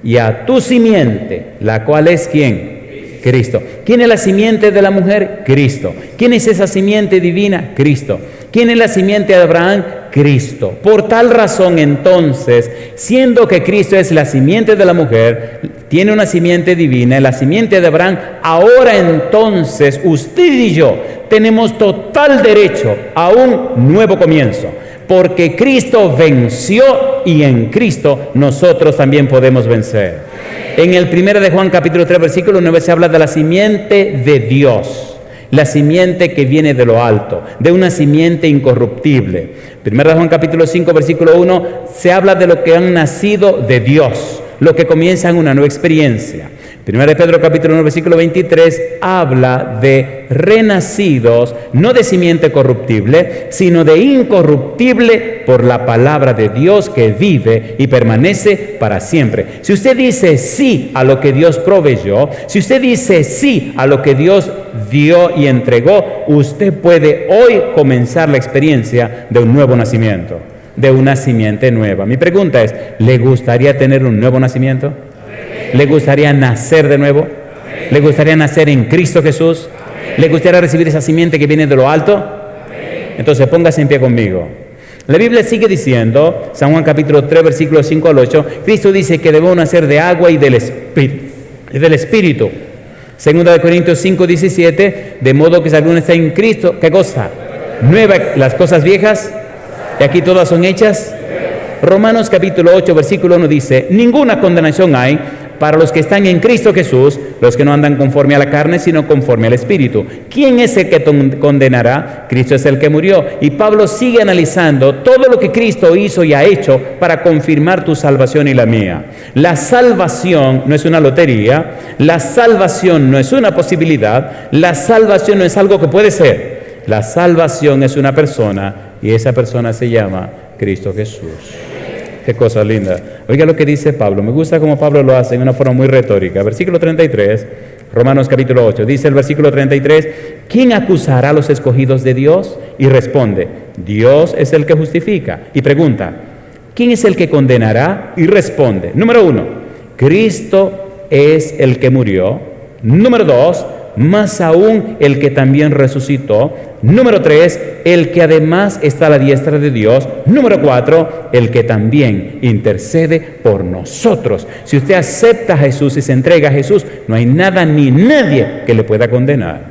Y a tu simiente, la cual es ¿quién? Cristo. ¿Quién es la simiente de la mujer? Cristo. ¿Quién es esa simiente divina? Cristo. ¿Quién es la simiente de Abraham? Cristo. Por tal razón, entonces, siendo que Cristo es la simiente de la mujer, tiene una simiente divina, la simiente de Abraham, ahora entonces usted y yo tenemos total derecho a un nuevo comienzo. Porque Cristo venció y en Cristo nosotros también podemos vencer. En el 1 de Juan capítulo 3 versículo 9 se habla de la simiente de Dios. la simiente que viene de lo alto, de una simiente incorruptible. 1 Juan capítulo 5, versículo 1, se habla de lo que han nacido de Dios, lo que comienzan una nueva experiencia. 1 Pedro capítulo 1, versículo 23, habla de renacidos, no de simiente corruptible, sino de incorruptible por la palabra de Dios que vive y permanece para siempre. Si usted dice sí a lo que Dios proveyó, si usted dice sí a lo que Dios dio y entregó, usted puede hoy comenzar la experiencia de un nuevo nacimiento, de una simiente nueva. Mi pregunta es, ¿le gustaría tener un nuevo nacimiento? ¿Le gustaría nacer de nuevo? ¿Le gustaría nacer en Cristo Jesús? ¿Le gustaría recibir esa simiente que viene de lo alto? Entonces póngase en pie conmigo. La Biblia sigue diciendo, San Juan capítulo 3, versículos 5 al 8, Cristo dice que debemos nacer de agua y del Espíritu. Segunda de Corintios 5, 17, de modo que si alguno está en Cristo, ¿qué cosa? Nueva, las cosas viejas, y aquí todas son hechas. Romanos capítulo 8, versículo 1 dice, ninguna condenación hay para los que están en Cristo Jesús, los que no andan conforme a la carne, sino conforme al Espíritu. ¿Quién es el que condenará? Cristo es el que murió. Y Pablo sigue analizando todo lo que Cristo hizo y ha hecho para confirmar tu salvación y la mía. La salvación no es una lotería, la salvación no es una posibilidad, la salvación no es algo que puede ser. La salvación es una persona y esa persona se llama Cristo Jesús. Qué cosa linda. Oiga lo que dice Pablo. Me gusta cómo Pablo lo hace en una forma muy retórica. Versículo 33, Romanos capítulo 8. Dice el versículo 33, ¿quién acusará a los escogidos de Dios? Y responde, Dios es el que justifica. Y pregunta, ¿quién es el que condenará? Y responde, número 1, Cristo es el que murió. Número 2, más aún el que también resucitó. Número 3, el que además está a la diestra de Dios. Número 4, el que también intercede por nosotros. Si usted acepta a Jesús y se entrega a Jesús, no hay nada ni nadie que le pueda condenar,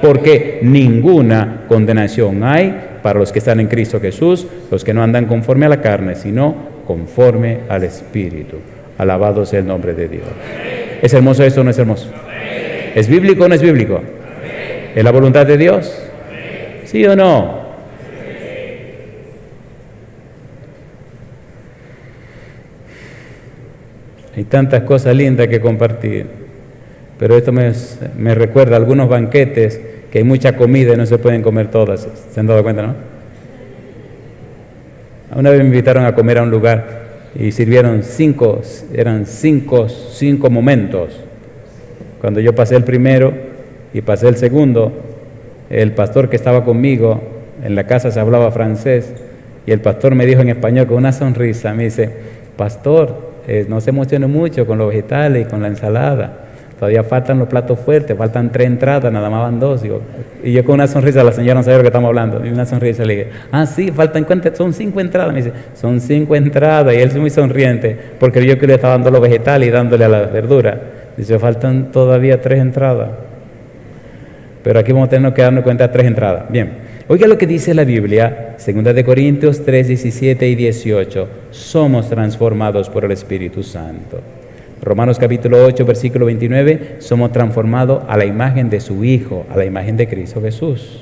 porque ninguna condenación hay para los que están en Cristo Jesús, los que no andan conforme a la carne, sino conforme al Espíritu. Alabado sea el nombre de Dios. ¿Es hermoso esto o no es hermoso? ¿Es bíblico o no es bíblico? ¿Es la voluntad de Dios? ¿Sí o no? Hay tantas cosas lindas que compartir, pero esto me recuerda a algunos banquetes que hay mucha comida y no se pueden comer todas. ¿Se han dado cuenta, no? Una vez me invitaron a comer a un lugar y sirvieron cinco momentos. Cuando yo pasé el primero y pasé el segundo, el pastor que estaba conmigo, en la casa se hablaba francés, y el pastor me dijo en español con una sonrisa, me dice, pastor, no se emocione mucho con los vegetales y con la ensalada, todavía faltan los platos fuertes, faltan 3 entradas, nada más van 2. Y yo con una sonrisa, la señora no sabía de lo que estamos hablando, y una sonrisa le dije, sí, faltan cuántas, son 5 entradas, me dice, son 5 entradas, y él es muy sonriente, porque yo que le estaba dando los vegetales y dándole a la verdura. Dice, faltan todavía 3 entradas. Pero aquí vamos a tener que darnos cuenta de 3 entradas. Bien, oiga lo que dice la Biblia, 2 de Corintios 3, 17 y 18. Somos transformados por el Espíritu Santo. Romanos capítulo 8, versículo 29. Somos transformados a la imagen de su Hijo, a la imagen de Cristo Jesús.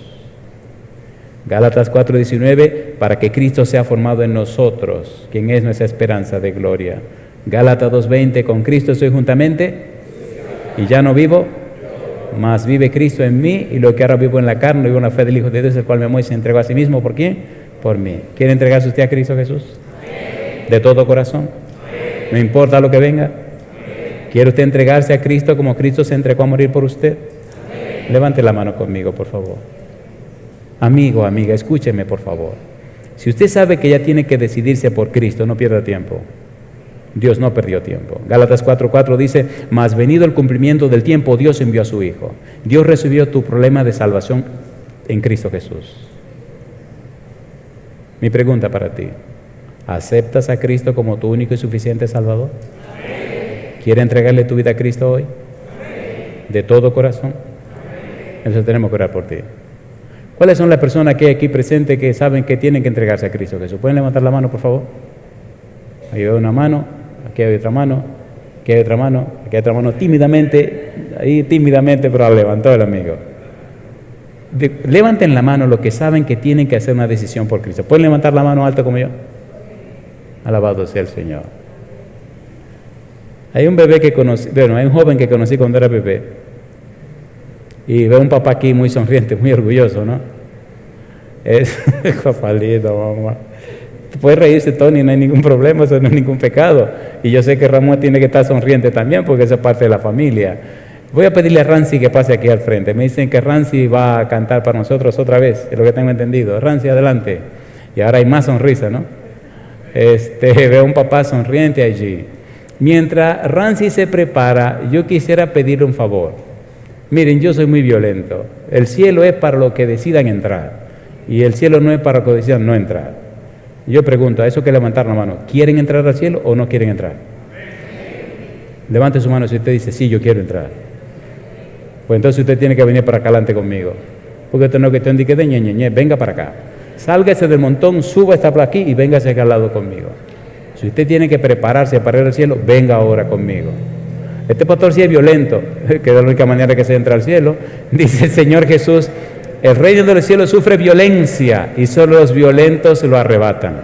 Gálatas 4, 19. Para que Cristo sea formado en nosotros, quien es nuestra esperanza de gloria. Gálatas 2, 20. Con Cristo estoy juntamente y ya no vivo, mas vive Cristo en mí, y lo que ahora vivo en la carne, vivo en la fe del Hijo de Dios, el cual me amó y se entregó a sí mismo. ¿Por quién? Por mí. ¿Quiere entregarse usted a Cristo Jesús? ¿De todo corazón? ¿No importa lo que venga? ¿Quiere usted entregarse a Cristo como Cristo se entregó a morir por usted? Levante la mano conmigo, por favor. Amigo, amiga, escúcheme, por favor. Si usted sabe que ya tiene que decidirse por Cristo, no pierda tiempo. Dios no perdió tiempo. Gálatas 4:4 dice, mas venido el cumplimiento del tiempo, Dios envió a su Hijo. Dios recibió tu problema de salvación en Cristo Jesús. Mi pregunta para ti, ¿aceptas a Cristo como tu único y suficiente Salvador? ¿Quieres entregarle tu vida a Cristo hoy? ¿De todo corazón? Entonces tenemos que orar por ti. ¿Cuáles son las personas que hay aquí presentes que saben que tienen que entregarse a Cristo Jesús? ¿Pueden levantar la mano, por favor? Ahí veo una mano, aquí hay otra mano, aquí hay otra mano, aquí hay otra mano, tímidamente, ahí tímidamente, pero la levantó el amigo. Levanten la mano los que saben que tienen que hacer una decisión por Cristo. ¿Pueden levantar la mano alta como yo? Alabado sea el Señor. Hay un bebé que conocí, bueno, hay un joven que conocí cuando era bebé. Y veo un papá aquí muy sonriente, muy orgulloso, ¿no? Es papá lindo, mamá. Puede reírse, Tony, no hay ningún problema, eso no es ningún pecado. Y yo sé que Ramón tiene que estar sonriente también porque eso es parte de la familia. Voy a pedirle a Rancy que pase aquí al frente. Me dicen que Rancy va a cantar para nosotros otra vez, es lo que tengo entendido. Rancy, adelante. Y ahora hay más sonrisa, ¿no? Veo un papá sonriente allí. Mientras Rancy se prepara, yo quisiera pedirle un favor. Miren, yo soy muy violento. El cielo es para los que decidan entrar. Y el cielo no es para los que decidan no entrar. Yo pregunto, a eso que levantar la mano, ¿quieren entrar al cielo o no quieren entrar? Levante su mano si usted dice, sí, yo quiero entrar. Pues entonces usted tiene que venir para acá adelante conmigo. Porque esto no es cuestión de que ñe, venga para acá. Sálgase del montón, suba esta por aquí y véngase acá al lado conmigo. Si usted tiene que prepararse para ir al cielo, venga ahora conmigo. Este pastor sí es violento, que es la única manera que se entra al cielo. Dice el Señor Jesús, el reino de los cielos sufre violencia y solo los violentos lo arrebatan.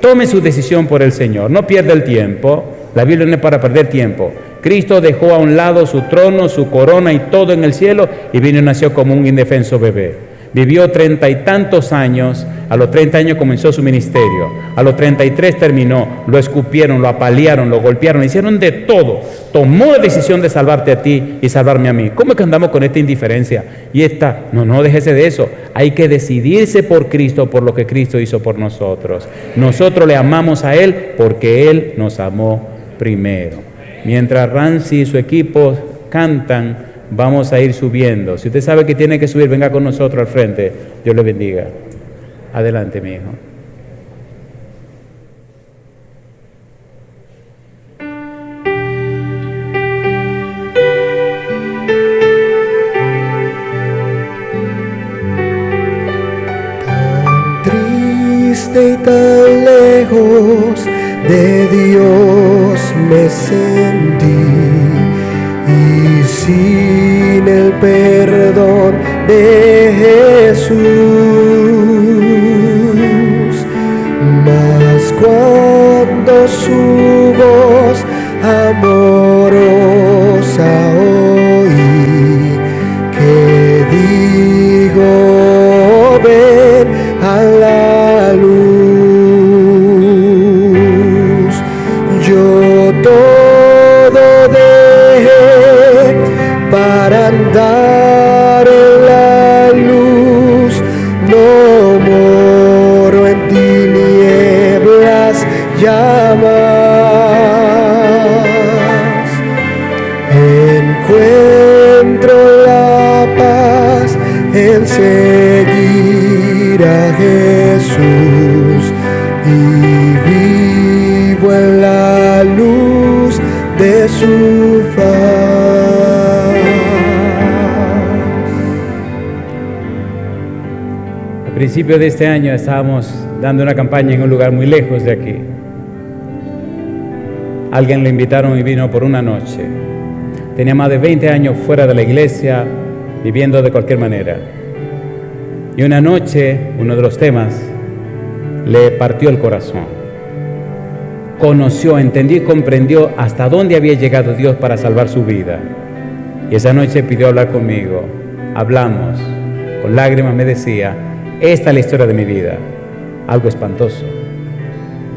Tome su decisión por el Señor, no pierda el tiempo. La Biblia no es para perder tiempo. Cristo dejó a un lado su trono, su corona y todo en el cielo y vino y nació como un indefenso bebé. Vivió 30 y tantos años, a los 30 años comenzó su ministerio, a los 33 terminó, lo escupieron, lo apalearon, lo golpearon, le hicieron de todo. Tomó la decisión de salvarte a ti y salvarme a mí. ¿Cómo es que andamos con esta indiferencia? Y esta, no déjese de eso. Hay que decidirse por Cristo, por lo que Cristo hizo por nosotros. Nosotros le amamos a Él porque Él nos amó primero. Mientras Rancy y su equipo cantan, vamos a ir subiendo. Si usted sabe que tiene que subir, venga con nosotros al frente. Dios le bendiga. Adelante, mi hijo. Tan triste y tan lejos de Dios me sentí, y sin el perdón de Jesús, mas cuando su voz amorosa oí, que digo, ven a la luz, yo todo dejé para andar en la luz, no moro en tinieblas llamas, encuentro la paz en seguir a Jesús y vivo en la luz de su faz. Al principio de este año estábamos dando una campaña en un lugar muy lejos de aquí. Alguien lo invitaron y vino por una noche. Tenía más de 20 años fuera de la iglesia, viviendo de cualquier manera. Y una noche, uno de los temas, le partió el corazón. Conoció, entendió y comprendió hasta dónde había llegado Dios para salvar su vida. Y esa noche pidió hablar conmigo. Hablamos. Con lágrimas me decía, esta es la historia de mi vida. Algo espantoso.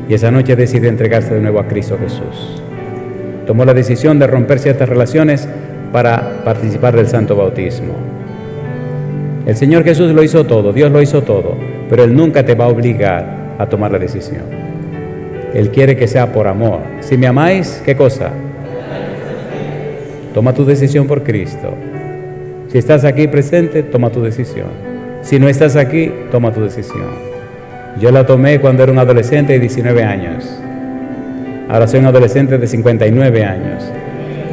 Y esa noche decidió entregarse de nuevo a Cristo Jesús. Tomó la decisión de romper ciertas relaciones para participar del santo bautismo. El Señor Jesús lo hizo todo, Dios lo hizo todo, pero Él nunca te va a obligar a tomar la decisión. Él quiere que sea por amor. Si me amáis, ¿qué cosa? Toma tu decisión por Cristo. Si estás aquí presente, toma tu decisión. Si no estás aquí, toma tu decisión. Yo la tomé cuando era un adolescente de 19 años. Ahora soy un adolescente de 59 años.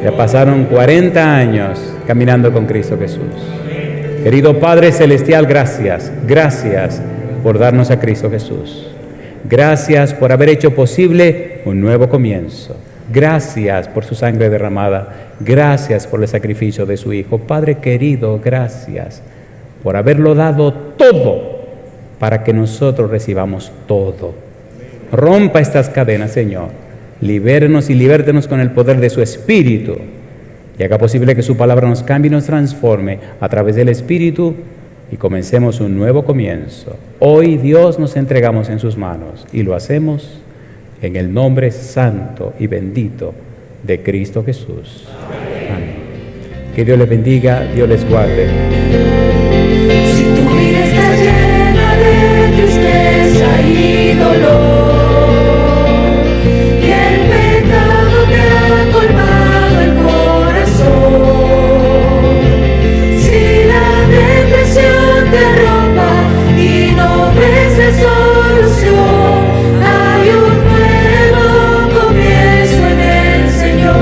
Ya pasaron 40 años caminando con Cristo Jesús. Querido Padre Celestial, gracias. Gracias por darnos a Cristo Jesús. Gracias por haber hecho posible un nuevo comienzo. Gracias por su sangre derramada. Gracias por el sacrificio de su Hijo. Padre querido, gracias por haberlo dado todo para que nosotros recibamos todo. Rompa estas cadenas, Señor. Libérenos y libértenos con el poder de su Espíritu. Y haga posible que su palabra nos cambie y nos transforme a través del Espíritu y comencemos un nuevo comienzo. Hoy, Dios, nos entregamos en sus manos y lo hacemos en el nombre santo y bendito de Cristo Jesús. Amén. Que Dios les bendiga, Dios les guarde. Si tu vida está llena de tristeza y dolor, y el pecado te ha colmado el corazón, si la depresión te rompa y no ves la solución, hay un nuevo comienzo en el Señor.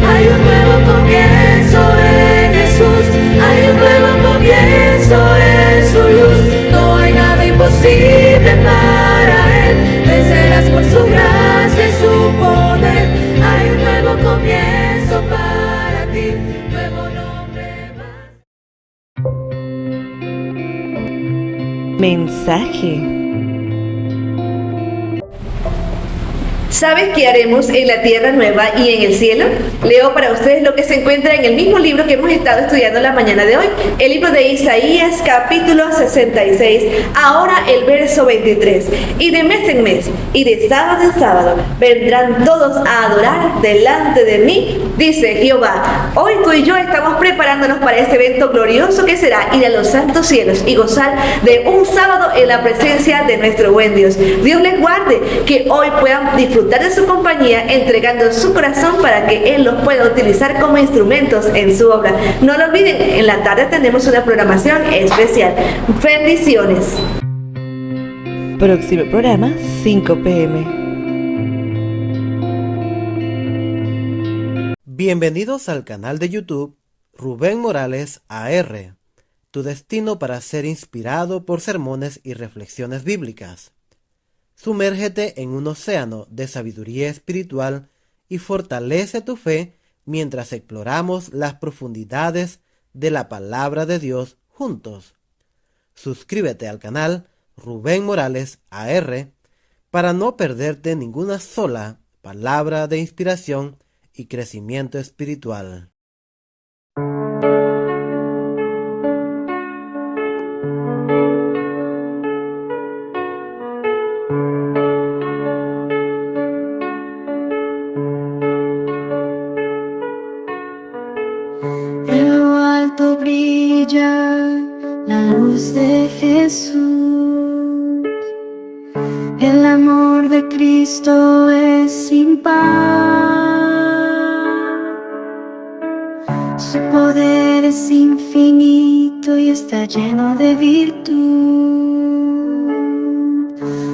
Hay un nuevo comienzo en Jesús, hay un nuevo comienzo en su luz. No hay nada imposible para Él, vencerás por su gracia y su poder. Hay un nuevo comienzo para ti, nuevo nombre más. Mensaje. ¿Sabes qué haremos en la tierra nueva y en el cielo? Leo para ustedes lo que se encuentra en el mismo libro que hemos estado estudiando la mañana de hoy, el libro de Isaías, capítulo 66, ahora el verso 23. Y de mes en mes, y de sábado en sábado, vendrán todos a adorar delante de mí, dice Jehová. Hoy tú y yo estamos preparándonos para este evento glorioso que será ir a los santos cielos y gozar de un sábado en la presencia de nuestro buen Dios. Dios les guarde, que hoy puedan disfrutar de su compañía, entregando su corazón para que Él los pueda utilizar como instrumentos en su obra. No lo olviden, en la tarde tenemos una programación especial. Bendiciones. Próximo programa, 5 p.m. Bienvenidos al canal de YouTube Rubén Morales AR, tu destino para ser inspirado por sermones y reflexiones bíblicas. Sumérgete en un océano de sabiduría espiritual y fortalece tu fe mientras exploramos las profundidades de la palabra de Dios juntos. Suscríbete al canal Rubén Morales AR para no perderte ninguna sola palabra de inspiración y crecimiento espiritual. En lo alto brilla la luz de Jesús. El amor de Cristo es sin par. Su poder es infinito y está lleno de virtud.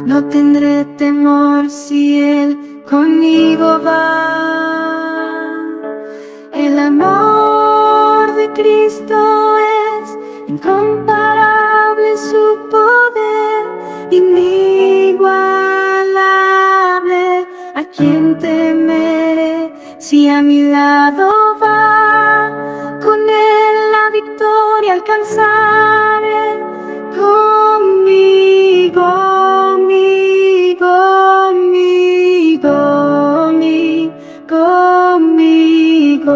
No tendré temor si Él conmigo va. El amor de Cristo es incomparable, su poder inigualable. ¿A quién temeré si a mi lado va? Con Él la victoria alcanzaré. Conmigo, conmigo.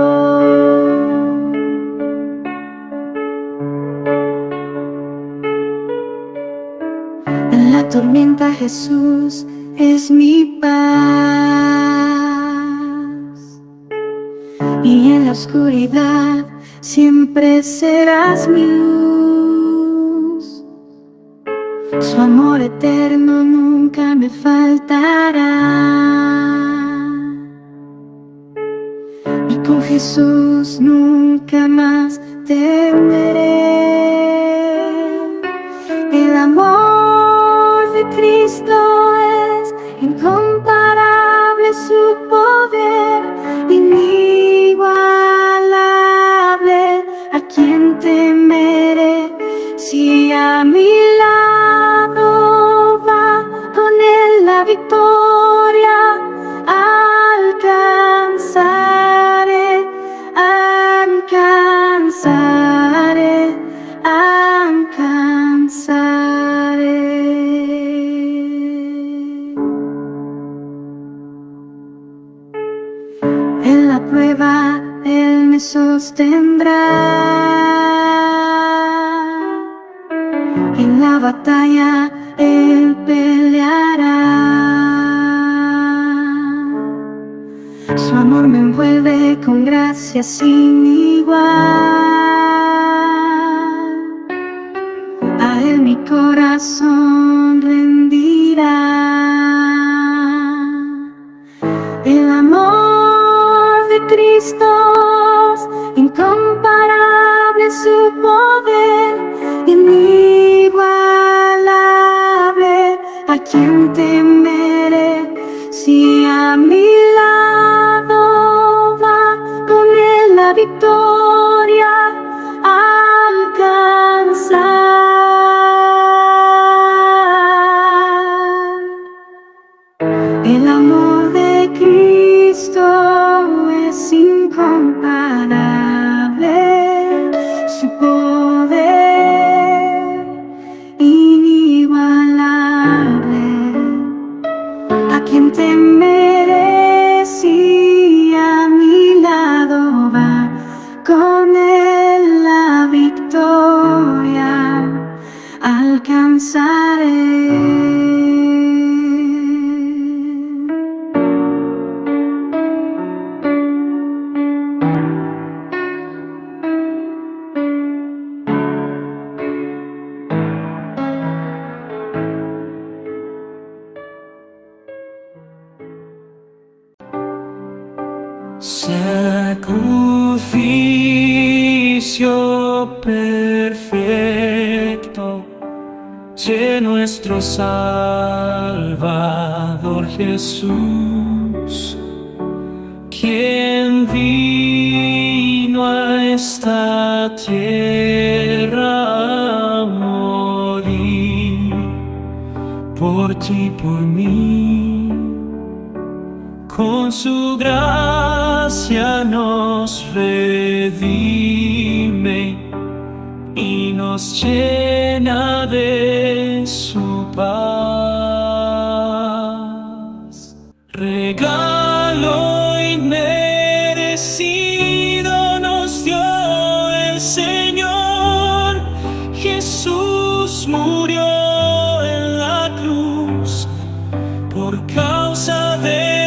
En la tormenta Jesús es mi paz, y en la oscuridad siempre serás mi luz. Su amor eterno nunca me faltará. Con Jesús nunca más temeré. El amor de Cristo es incomparable, su poder inigualable. ¿A quién temeré si a mi lado va? Con Él la victoria alcanzaré. nos tendrá. En la batalla Él peleará. Su amor me envuelve con gracia sin igual. A Él mi corazón rendirá. El amor de Cristo es incomparable, su poder inigualable. ¿A quién temeré si a mi lado va con Él la victoria a alcanzar? El amor de Cristo es incomparable, su poder inigualable. ¿A quién temeré si a mi lado va con Él la victoria alcanzaré? Sacrificio perfecto de nuestro Salvador Jesús, quien vino a esta tierra a morir por ti, por mí. Con su gracia nos redime y nos llena de su paz. Regalo inmerecido nos dio el Señor. Jesús murió en la cruz por causa de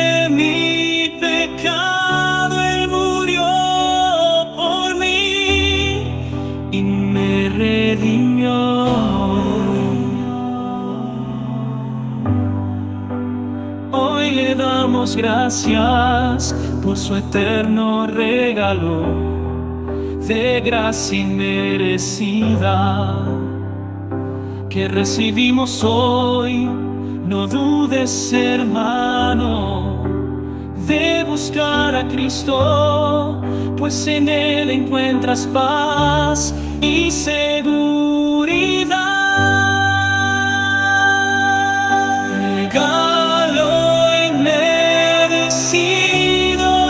gracias por su eterno regalo de gracia inmerecida que recibimos hoy. No dudes, hermano, de buscar a Cristo, pues en Él encuentras paz y seguridad.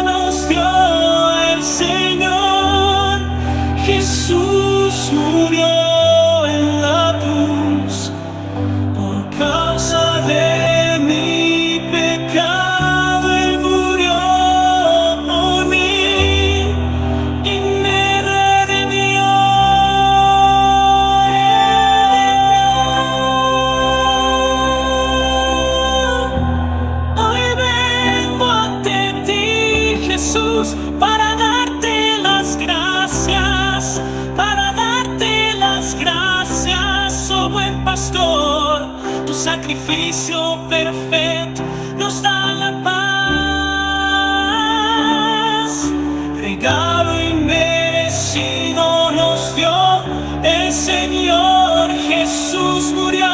Nos dio el Señor. Jesús murió en la cruz por causa de mi pecado. Él murió por mí y me redimió. Hoy vengo ante ti, Jesús, para darte las gracias, oh buen pastor. Tu sacrificio perfecto nos da la paz. Regalo inmerecido nos dio el Señor. Jesús murió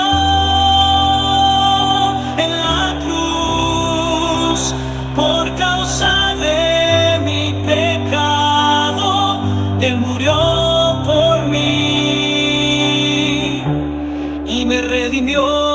en la cruz por causa de mi pecado. Él murió por mí y me redimió.